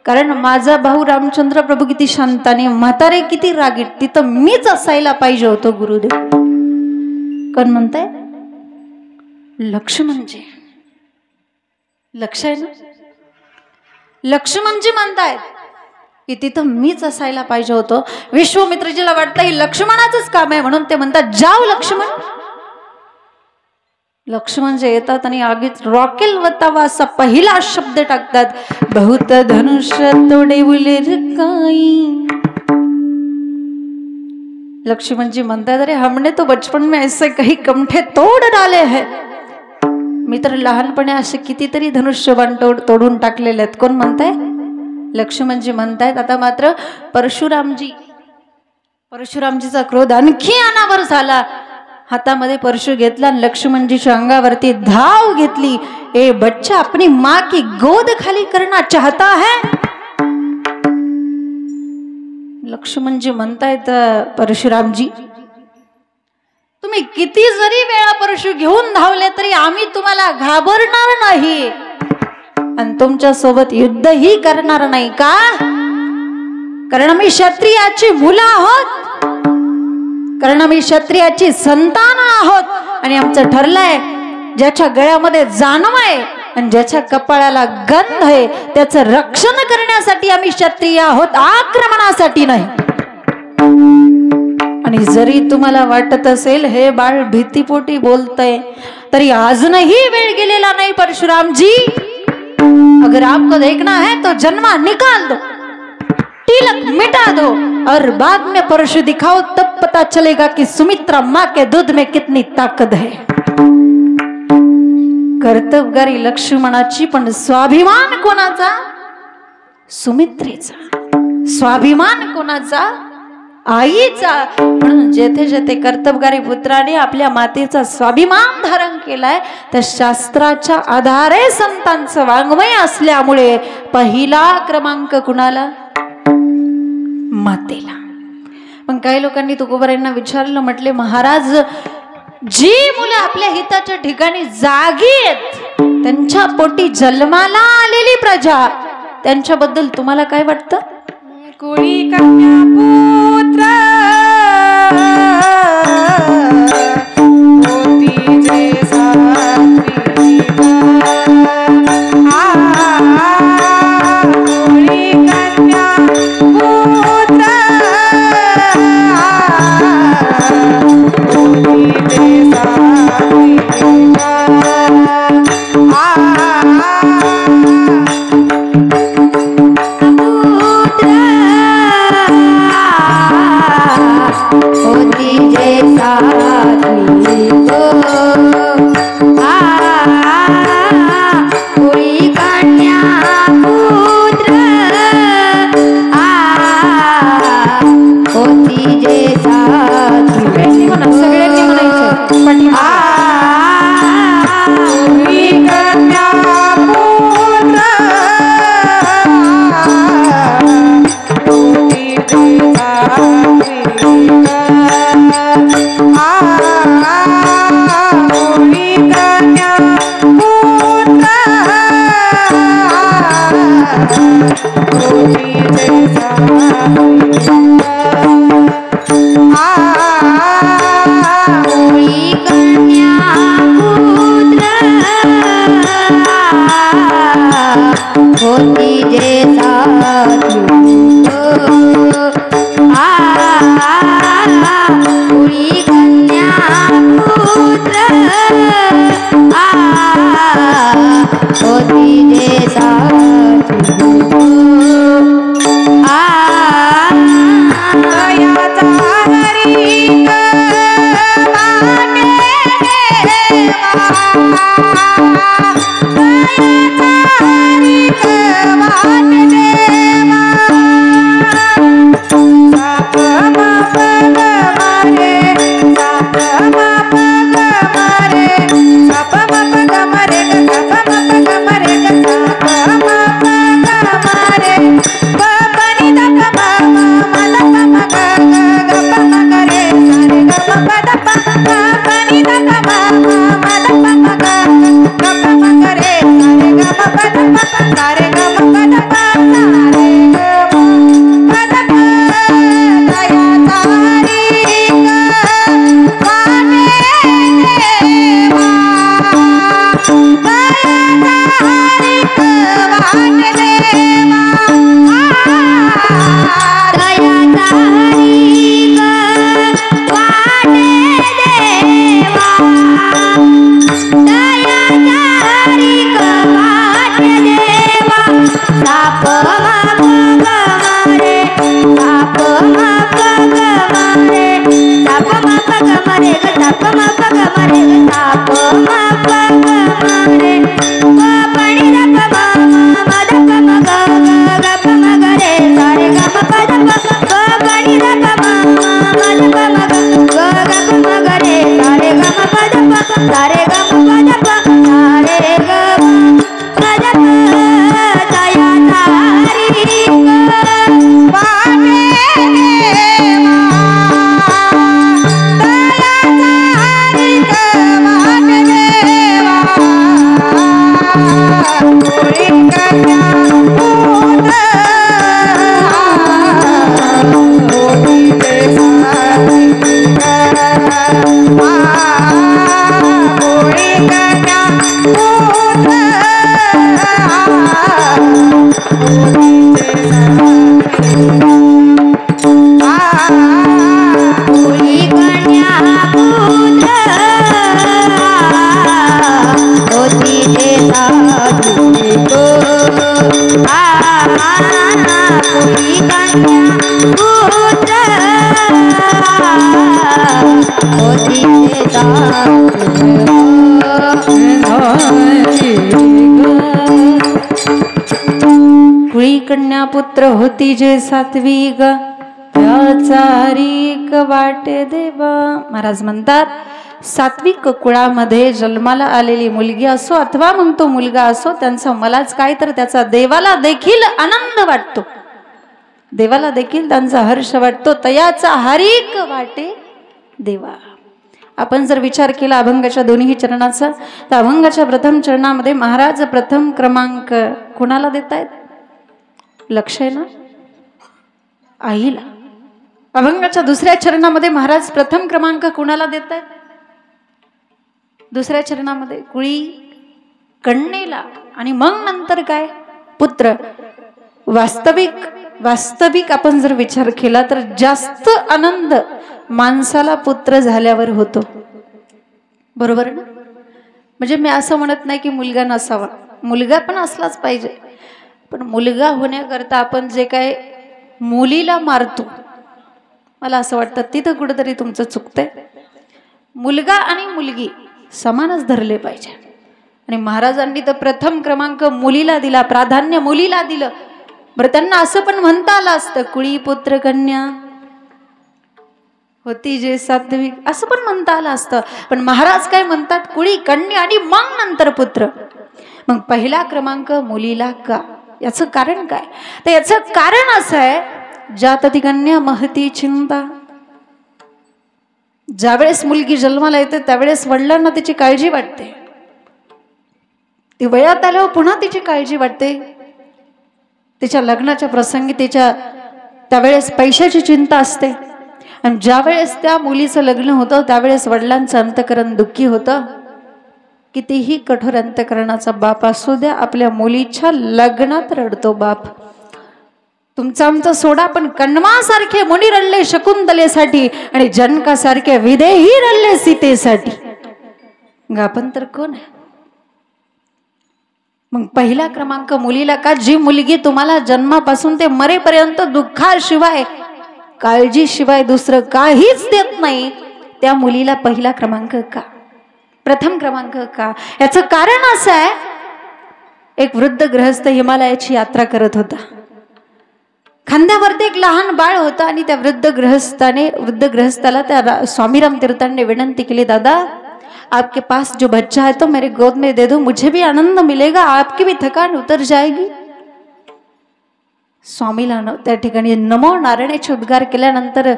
कारण माझा भाऊ रामचंद्र प्रभू किती शांत आणि म्हातारे किती रागीट, तिथं मीच असायला पाहिजे होतो गुरुदेव. कोण म्हणताय? लक्ष्मणजी. लक्ष आहे ना? लक्ष्मणजी म्हणतायत की तिथं मीच असायला पाहिजे होतो. विश्वामित्रजीला वाटतं हे लक्ष्मणाचंच काम आहे म्हणून ते म्हणतात, जाओ लक्ष्मण. लक्ष्मण जे येतात आणि आगीच रॉकेल वतावा असा पहिला शब्द टाकतात, बहुत धनुष्य तोडे उले रकाई. लक्ष्मण जी म्हणतात, अरे हमने तो बचपन में ऐसे काही कमठे तोड डाले हैं. मी तर लहानपणी असे कितीतरी धनुष्यबाण तोडून टाकलेले आहेत. कोण म्हणताय? लक्ष्मणजी म्हणतायत. आता मात्र परशुरामजीचा क्रोध आणखी अनावर झाला. हातामध्ये परशु घेतला आणि लक्ष्मणजीच्या अंगावरती धाव घेतली. ए बच्चा, अपनी माँ की गोद खाली करना चाहता है? लक्ष्मणजी म्हणतायत, परशुरामजी तुम्ही किती जरी वेळा परशु घेऊन धावले तरी आम्ही तुम्हाला घाबरणार नाही आणि तुमच्या सोबत युद्धही करणार नाही. का? कारण आम्ही क्षत्रियाची मुलं आहोत, कारण आम्ही क्षत्रियाची संतान आहोत आणि आमचं ठरलंय ज्याच्या गळ्यामध्ये जाणव आहे आणि ज्याच्या कपाळाला गंध आहे त्याचं रक्षण करण्यासाठी आम्ही क्षत्रिय आहोत, आक्रमणासाठी नाही. आणि जरी तुम्हाला वाटत असेल हे बाळ भीतीपोटी बोलतय, तरी अजूनही वेळ गेलेला नाही परशुराम जी। अगर आपको देखना है तो जन्मा निकाल दो, तिलक मिटा दो और बाद में परशु दिखाओ, तब पता चलेगा कि सुमित्रा माँ के दूध में कितनी ताकत है। कर्तबगारी लक्ष्मणाची, पण स्वाभिमान कोणाचा? सुमित्रेचा। स्वाभिमान कोणाचा? आईचा। म्हणून जेथे जेथे कर्तबगारी पुत्राने आपल्या मातेचा स्वाभिमान धारण केलाय, त्या शास्त्राच्या आधारे संतांचं वाङ्मय असल्यामुळे पहिला क्रमांक कुणाला? मातेला। पण काही लोकांनी तुकोबारायांना विचारलं, म्हटले महाराज जी मुलं आपल्या हिताच्या ठिकाणी जागी आहेत, त्यांच्या पोटी जन्माला आलेली प्रजा, त्यांच्याबद्दल तुम्हाला काय वाटतं? कुळी कन्या पुत्र होती जे सात्री कुळी कन्या पुत्र होती जे सात्री बोल पुत्र होती जे सात्विक त्याचा हरीक वाटे देवा. महाराज म्हणतात सात्विक कुळामध्ये जन्माला आलेली मुलगी असो अथवा मग तो मुलगा असो, त्यांचा मलाच काय तर त्याचा देवाला देखील आनंद वाटतो, देवाला देखील त्यांचा हर्ष वाटतो. तयाचा हरीक वाटे देवा. आपण जर विचार केला अभंगाच्या दोन्ही चरणाचा, तर अभंगाच्या प्रथम चरणामध्ये महाराज प्रथम क्रमांक कोणाला देत आहेत? लक्ष आहे ना? आईला. अभंगाच्या दुसऱ्या चरणामध्ये महाराज प्रथम क्रमांक कोणाला देत आहेत? दुसऱ्या चरणामध्ये कुळी कन्येला, आणि मग नंतर काय? पुत्र. वास्तविक आपण जर विचार केला तर जास्त आनंद माणसाला पुत्र झाल्यावर होतो, बरोबर ना? म्हणजे मी असं म्हणत नाही की मुलगा नसावा, मुलगा पण असलाच पाहिजे, पण मुलगा होण्याकरता आपण जे काय मुलीला मारतो, मला असं वाटतं तिथं कुठेतरी तुमचं चुकतंय. मुलगा आणि मुलगी समानच धरले पाहिजे. आणि महाराजांनी तर प्रथम क्रमांक मुलीला दिला, प्राधान्य मुलीला दिलं. बरं, त्यांना असं पण म्हणता आलं असतं कुळी पुत्र कन्या होती जे सात्विक, असं पण म्हणता आलं असतं. पण महाराज काय म्हणतात? कुळी कन्या आणि मग नंतर पुत्र. मग पहिला क्रमांक मुलीला का? याचं कारण काय? तर याचं कारण असं आहे, जातती कन्या महती चिंता. ज्यावेळेस मुलगी जन्माला येते त्यावेळेस वडिलांना तिची काळजी वाटते, ती वयात आल्यावर पुन्हा तिची काळजी वाटते. तिच्या लग्नाच्या प्रसंगी त्यावेळेस पैशाची चिंता असते. आणि ज्यावेळेस त्या मुलीचं लग्न होतं त्यावेळेस वडिलांचं अंतकरण दुःखी होतं. कितीही कठोर अंतकरणाचा बाप असू द्या, आपल्या मुलीच्या लग्नात रडतो बाप. तुमचा आमचा सोडा, पण कण्वासारखे मुनी रडले शकुंतलेसाठी आणि जनकासारखे विदेही रडले सीतेसाठी. आपण तर कोण आहे? मग पहिला क्रमांक मुलीला का? जी मुलगी तुम्हाला जन्मापासून ते मरेपर्यंत दुःखाशिवाय काळजीशिवाय दुसरं काहीच देत नाही, त्या मुलीला पहिला क्रमांक का? प्रथम क्रमांक का? याचं कारण असं आहे, एक वृद्ध गृहस्थ हिमालयाची यात्रा करत होता. खांद्यावरती एक लहान बाळ होतं आणि त्या वृद्ध गृहस्थाला त्या स्वामीराम तीर्थांनी विनंती केली, दादा आपके पास जो बच्चा है तो मेरे गोद में दे दो, मुझे भी आनंद मिलेगा, आपकी भी थकान उतर जाएगी. स्वामीला त्या ठिकाणी नमो नारायणाचे उद्गार केल्यानंतर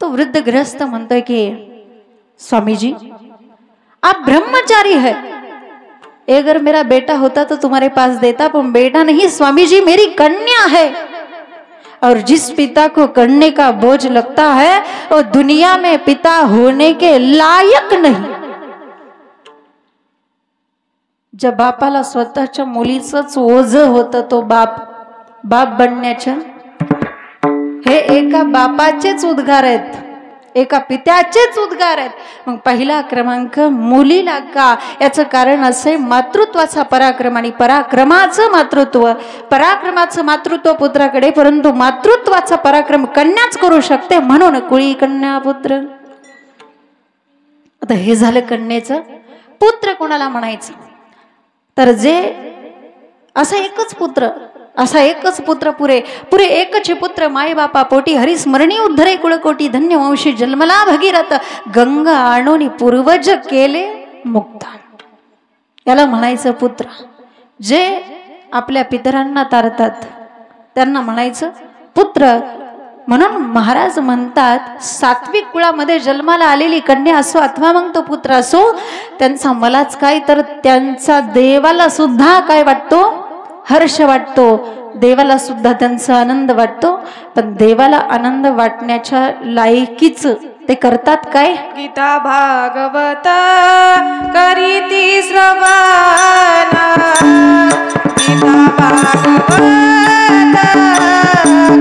तो वृद्ध गृहस्थ म्हणतोय की स्वामी जी आप ब्रह्मचारी है, अगर मेरा बेटा होता तो तुम्हारे पास देता, पर बेटा नहीं स्वामी जी मेरी कन्या है, और जिस पिता को कन्या का बोझ लगता है वो दुनिया में पिता होने के लायक नहीं. ज्या बापाला स्वतःच्या मुलीचंच ओझ होतं तो बाप बनण्याच्या, हे एका बापाचेच उद्गार आहेत, एका पित्याचेच उद्गार आहेत. मग पहिला क्रमांक मुलीला का? याचं कारण असे, मातृत्वाचा पराक्रम आणि पराक्रमाचं मातृत्व पुत्राकडे, परंतु मातृत्वाचा पराक्रम कन्याच करू शकते, म्हणून कुळी कन्या पुत्र. आता हे झालं कन्येचं. पुत्र कोणाला म्हणायचं? तर जे असा एकच पुत्र पुरे एकचे पुत्र माय बापा पोटी, हरिस्मरणी उद्धरे कुळकोटी, धन्य वंशी जन्मला भगीरथ, गंगा आणोनी पूर्वज केले मुक्ता. याला म्हणायचं पुत्र. जे आपल्या पितरांना तारतात त्यांना म्हणायचं पुत्र. म्हणून महाराज म्हणतात सात्विक कुळामध्ये जन्माला आलेली कन्या असो अथवा मग तो पुत्र असो, त्यांचा मलाच काय तर त्यांचा देवाला सुद्धा काय वाटतो? हर्ष वाटतो. देवाला सुद्धा त्यांचा आनंद वाटतो. पण देवाला आनंद वाटण्याच्या लायकीच ते करतात काय? गीता भागवत करीती श्रवण, गीता भागवत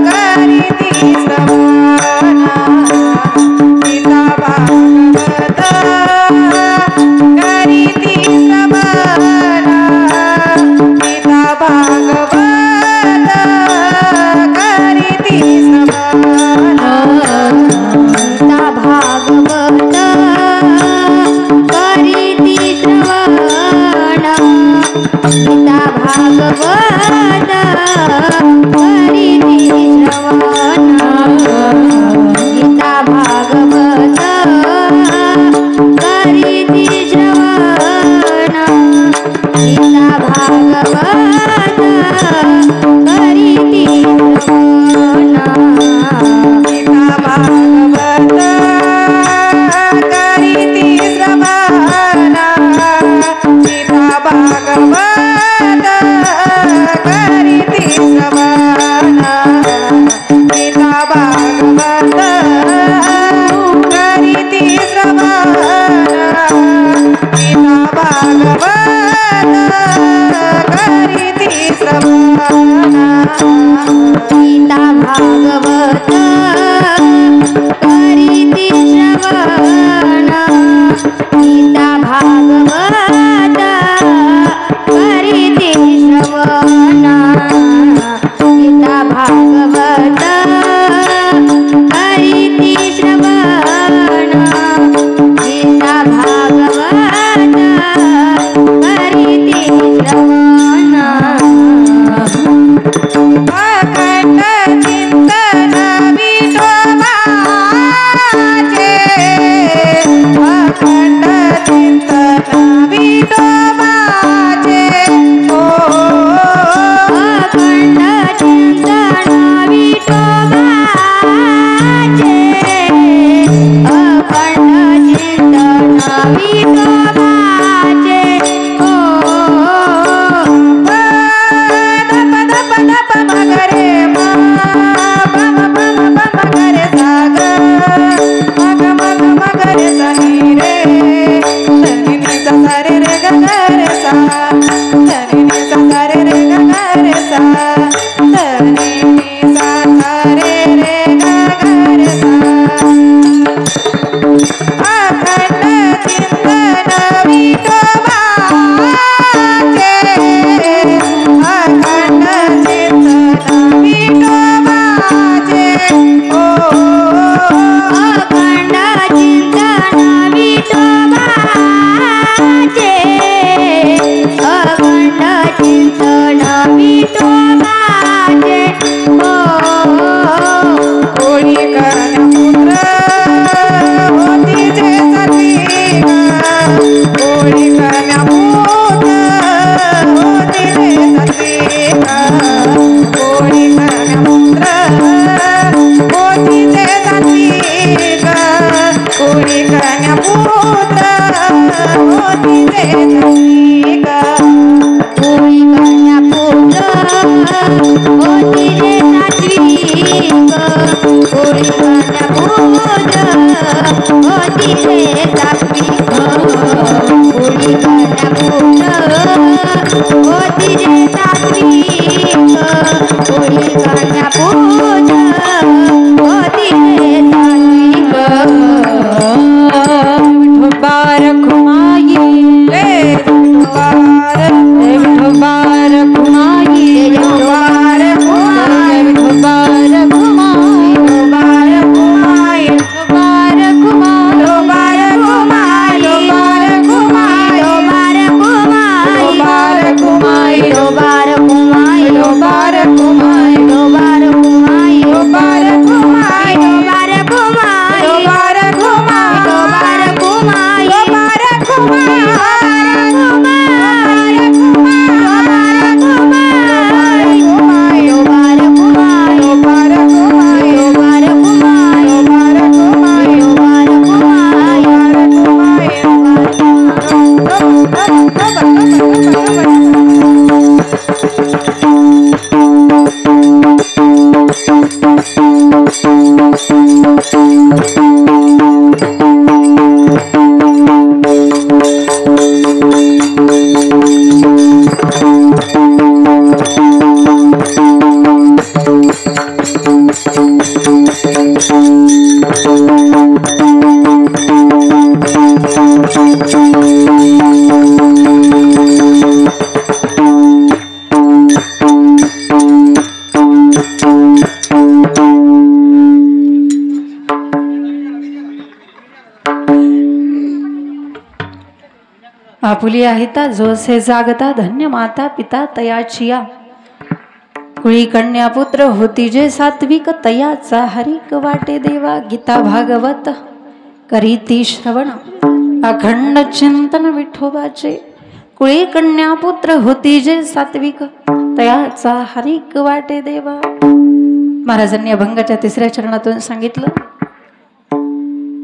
करीती श्रवण, गीता भागवत करीती श्रवण, गीता भागवत करीती श्रवण, गीता भागवत करीती श्रवण, गीता भागवत भागवत करीती श्रवण गीता भागवत करीती श्रवण गीता भागवत करीती श्रवण गीता भागवत करीती श्रवण गीता भागवत करीती श्रवण अखंड चिंतन विठोबाचे अखंड चिंतन विठोबाचे ओ अखंड चिंतन विठोबाचे अखंड चिंतन विठोबाचे ओ मगरे मगरे साग मगरे सनी रे सनी सारे रे गरे सा सनी सारे रे गरे सा सनी सारे रे गरे सा अखंड चिंतन विठोबाचे अखंड चिंतन विठोबाचे ओ अखंड चिंतन विठोबाचे अखंड चिंतन विठोबाचे ओ कोळी कन्या होती जे सती कोळी कन्या होती जे सती कोळी कन्या होती जे सती कोळी कन्या होती जे सती कोळी कन्या पुत्र होती रे सात्विक कोळी कन्या पुत्र होती रे सात्विक कोळी कन्या पुत्र होती रे सात्विक कोळी कन्या पुत्र होती रे सात्विक विठोबार खुमाई विठोबार विठोबार खुमाई विठोबार खुमाई विठोबार खुमाई विठोबार खुमाई विठोबार खुमाई विठोबार खुमाई विठोबार खुमाई डोबार कुमाई विठोबार खुमाई डोबार कुमाई विठोबार खुमाई डोबार कुमाई विठोबार खुमाई डोबार कुमाई विठोबार खुमाई डोबार कुमाई विठोबार खुमाई आपुली আহিता जोसे जागता धन्य माता पिता तयाचिया कुळी कन्या पुत्र होती जे सात्विक तयाचा हरिक वाटे देवा गीता भागवत करीती श्रवण अखंड चिंतन विठोबाचे कुळी कन्या पुत्र होती जे सात्विक तयाचा हरिक वाटे देवा। महाराजांनी अभंगाच्या 3ऱ्या चरणातून सांगितलं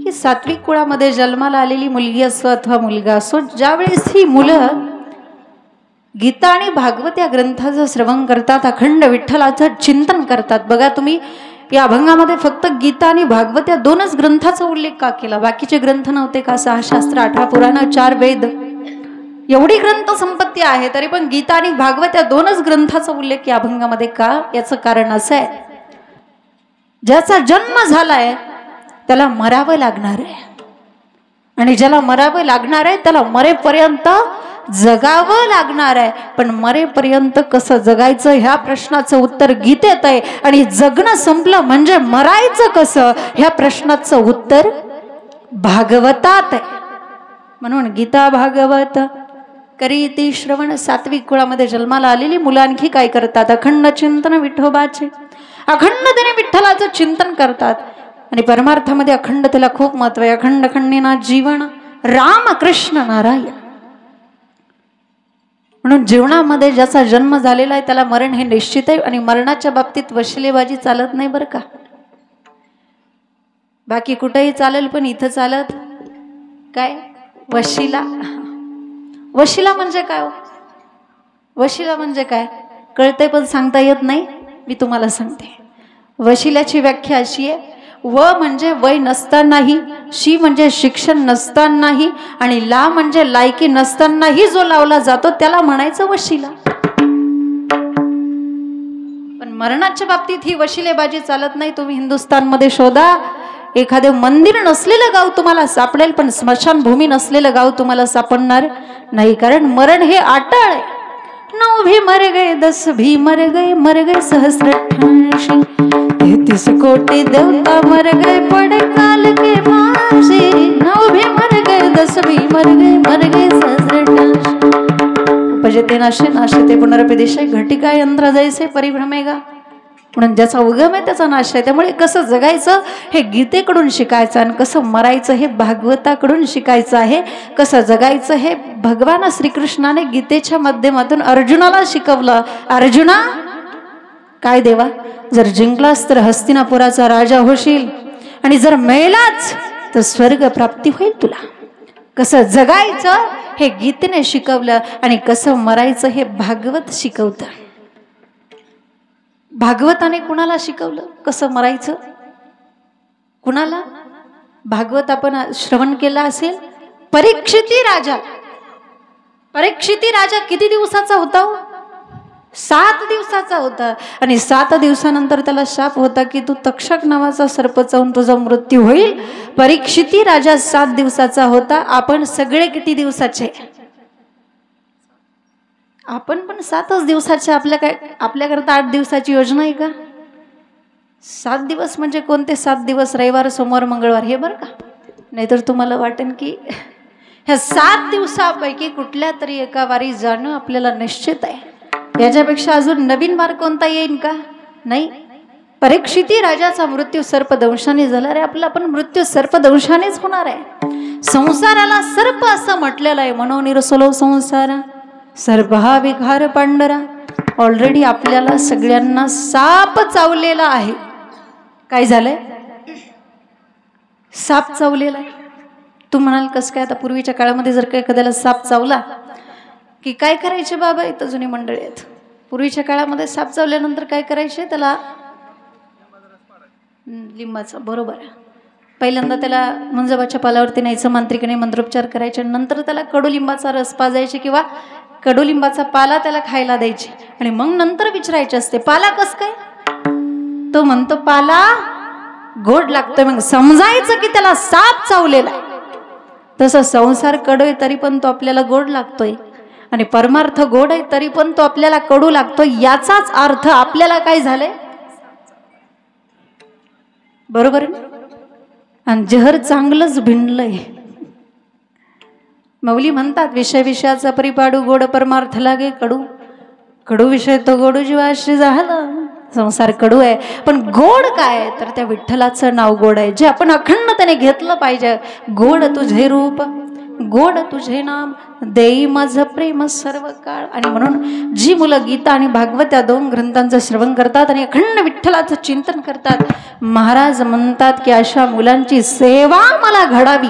की सात्विक कुळामध्ये जन्माला आलेली मुलगी असो अथवा मुलगा असो, ज्यावेळेस ही मुलं गीता आणि भागवत या ग्रंथाचं श्रवण करतात, अखंड विठ्ठलाचं चिंतन करतात। बघा तुम्ही या अभंगामध्ये फक्त गीता आणि भागवत या 2च ग्रंथाचा उल्लेख का केला? बाकीचे ग्रंथ नव्हते का? 6 शास्त्र, 18 पुराण, 4 वेद एवढी ग्रंथ संपत्ती आहे तरी पण गीता आणि भागवत या दोनच ग्रंथाचा उल्लेख या अभंगामध्ये का? याचं कारण असं आहे, ज्याचा जन्म झालाय त्याला मरावं लागणार आहे, आणि ज्याला मरावं लागणार आहे त्याला मरेपर्यंत जगावं लागणार आहे. पण मरेपर्यंत कसं जगायचं ह्या प्रश्नाचं उत्तर गीतेत आहे, आणि जगणं संपलं म्हणजे मरायचं कसं ह्या प्रश्नाचं उत्तर भागवतात आहे. म्हणून गीता भागवत करीती श्रवण. सात्विक कुळामध्ये जन्माला आलेली मुलं आणखी काय करतात? अखंड चिंतन विठोबाचे, अखंडतेने विठ्ठलाचं चिंतन करतात. आणि परमार्थामध्ये अखंडतेला खूप महत्व आहे. अखंड खंडेना जीवन राम कृष्ण नारायण. म्हणून जीवनामध्ये ज्याचा जन्म झालेला आहे त्याला मरण हे निश्चित आहे, आणि मरणाच्या बाबतीत वशिलेबाजी चालत नाही बरं का. बाकी कुठेही चालेल पण इथं चालत काय? वशिला. वशिला म्हणजे काय? वशिला म्हणजे काय कळतंय पण सांगता येत नाही. मी तुम्हाला सांगते. वशिल्याची व्याख्या अशी आहे, व म्हणजे वय नसतानाही, शी म्हणजे शिक्षण नसतानाही, आणि ला म्हणजे लायकी नसतानाही जो लावला जातो त्याला म्हणायचं वशिला. पण मरणाच्या बाबतीत ही वशिलेबाजी चालत नाही. तुम्ही हिंदुस्थानमध्ये शोधा, एखादे मंदिर नसलेलं गाव तुम्हाला सापडेल पण स्मशानभूमी नसलेलं गाव तुम्हाला सापडणार नाही. कारण मरण हे अटळ आहे. 9 भी मर गए, 10 भी मर गए सहस्र 33 कोटि देवता मर गए पड़े काल के फांसी. 9 भी मर गए, 10 भी मर गए सहस्र 88. उपजते नाशते पुनरपिदिशे घटिका यंत्र जैसे परिभ्रमेगा. म्हणून ज्याचा उगम आहे त्याचा नाश आहे. त्यामुळे कसं जगायचं हे गीतेकडून शिकायचं, आणि कसं मरायचं हे भागवताकडून शिकायचं आहे. कसं जगायचं हे भगवान श्रीकृष्णाने गीतेच्या माध्यमातून अर्जुनाला शिकवलं. अर्जुना काय देवा, जर जिंकलास तर हस्तिनापुराचा राजा होशील, आणि जर मेलाच तर स्वर्ग प्राप्ती होईल तुला. कसं जगायचं हे गीतेने शिकवलं, आणि कसं मरायचं हे भागवत शिकवतं. भागवताने कुणाला शिकवलं कसं मरायचं? कुणाला? भागवत आपण श्रवण केला असेल. परीक्षिती राजा. परीक्षिती राजा किती दिवसाचा होता? 7 दिवसाचा होता. आणि 7 दिवसानंतर त्याला शाप होता की तू तक्षक नावाचा सर्प चावून तुझा मृत्यू होईल. परीक्षिती राजा 7 दिवसाचा होता. आपण सगळे किती दिवसाचे? आपण पण 7च दिवसाचे. आपल्याकरता 8 दिवसाची योजना आहे का? 7 दिवस म्हणजे कोणते 7 दिवस? रविवार, सोमवार, मंगळवार हे बरं का. नाहीतर तुम्हाला वाटेल की ह्या 7 दिवसापैकी कुठल्या तरी एका वारी जाणं आपल्याला निश्चित आहे. याच्यापेक्षा अजून नवीन वार कोणता येईल का? नाही. परीक्षिती राजाचा मृत्यू सर्पदंशाने झाला रे. आपला पण मृत्यू सर्पदंशानेच होणार आहे. संसाराला सर्प असं म्हटलेलं आहे. मनोनिरसलो संसारा सर्प हा विघार पांढरा. ऑलरेडी आपल्याला सगळ्यांना साप चावलेला आहे. काय झालंय? साप चावलेला आहे. तू म्हणाल कसं काय? आता पूर्वीच्या काळामध्ये जर काही एखाद्याला साप चावला की काय करायचे बाबा? इथं जुनी मंडळी आहेत. पूर्वीच्या काळामध्ये साप चावल्यानंतर काय करायचे? त्याला लिंबाचा, बरोबर, पहिल्यांदा त्याला मंजबाच्या पालावरती न्यायचं, मांत्रिकाने मंत्रोपचार करायचे, नंतर त्याला कडुलिंबाचा रस पाजायचे किंवा कडुलिंबाचा पाला त्याला खायला द्यायचे, आणि मग नंतर विचारायचे असते पाला कस काय? तो म्हणतो पाला गोड लागतोय. मग समजायचं की त्याला साप चावलेला आहे. तसं संसार कडू आहे तरी पण तो आपल्याला गोड लागतोय, आणि परमार्थ गोड आहे तरी पण तो आपल्याला कडू लागतोय. याचाच अर्थ आपल्याला काय झालंय? बरोबर ना? आणि जहर चांगलंच भिनलंय. मौली म्हणतात विषय विषयाचा परिपाडू गोड परमार्थ लागे कडू. कडू विषय तो गोडू जीवाशी झालं. संसार कडू आहे पण गोड काय? तर त्या विठ्ठलाचं नाव गोड आहे, जे आपण अखंडतेने घेतलं पाहिजे. गोड तुझे रूप, गोड तुझे नाम, देई माझं प्रेम सर्व काळ. आणि म्हणून जी मुलं गीता आणि भागवत या 2 ग्रंथांचं श्रवण करतात आणि अखंड विठ्ठलाचं चिंतन करतात, महाराज म्हणतात की अशा मुलांची सेवा मला घडावी.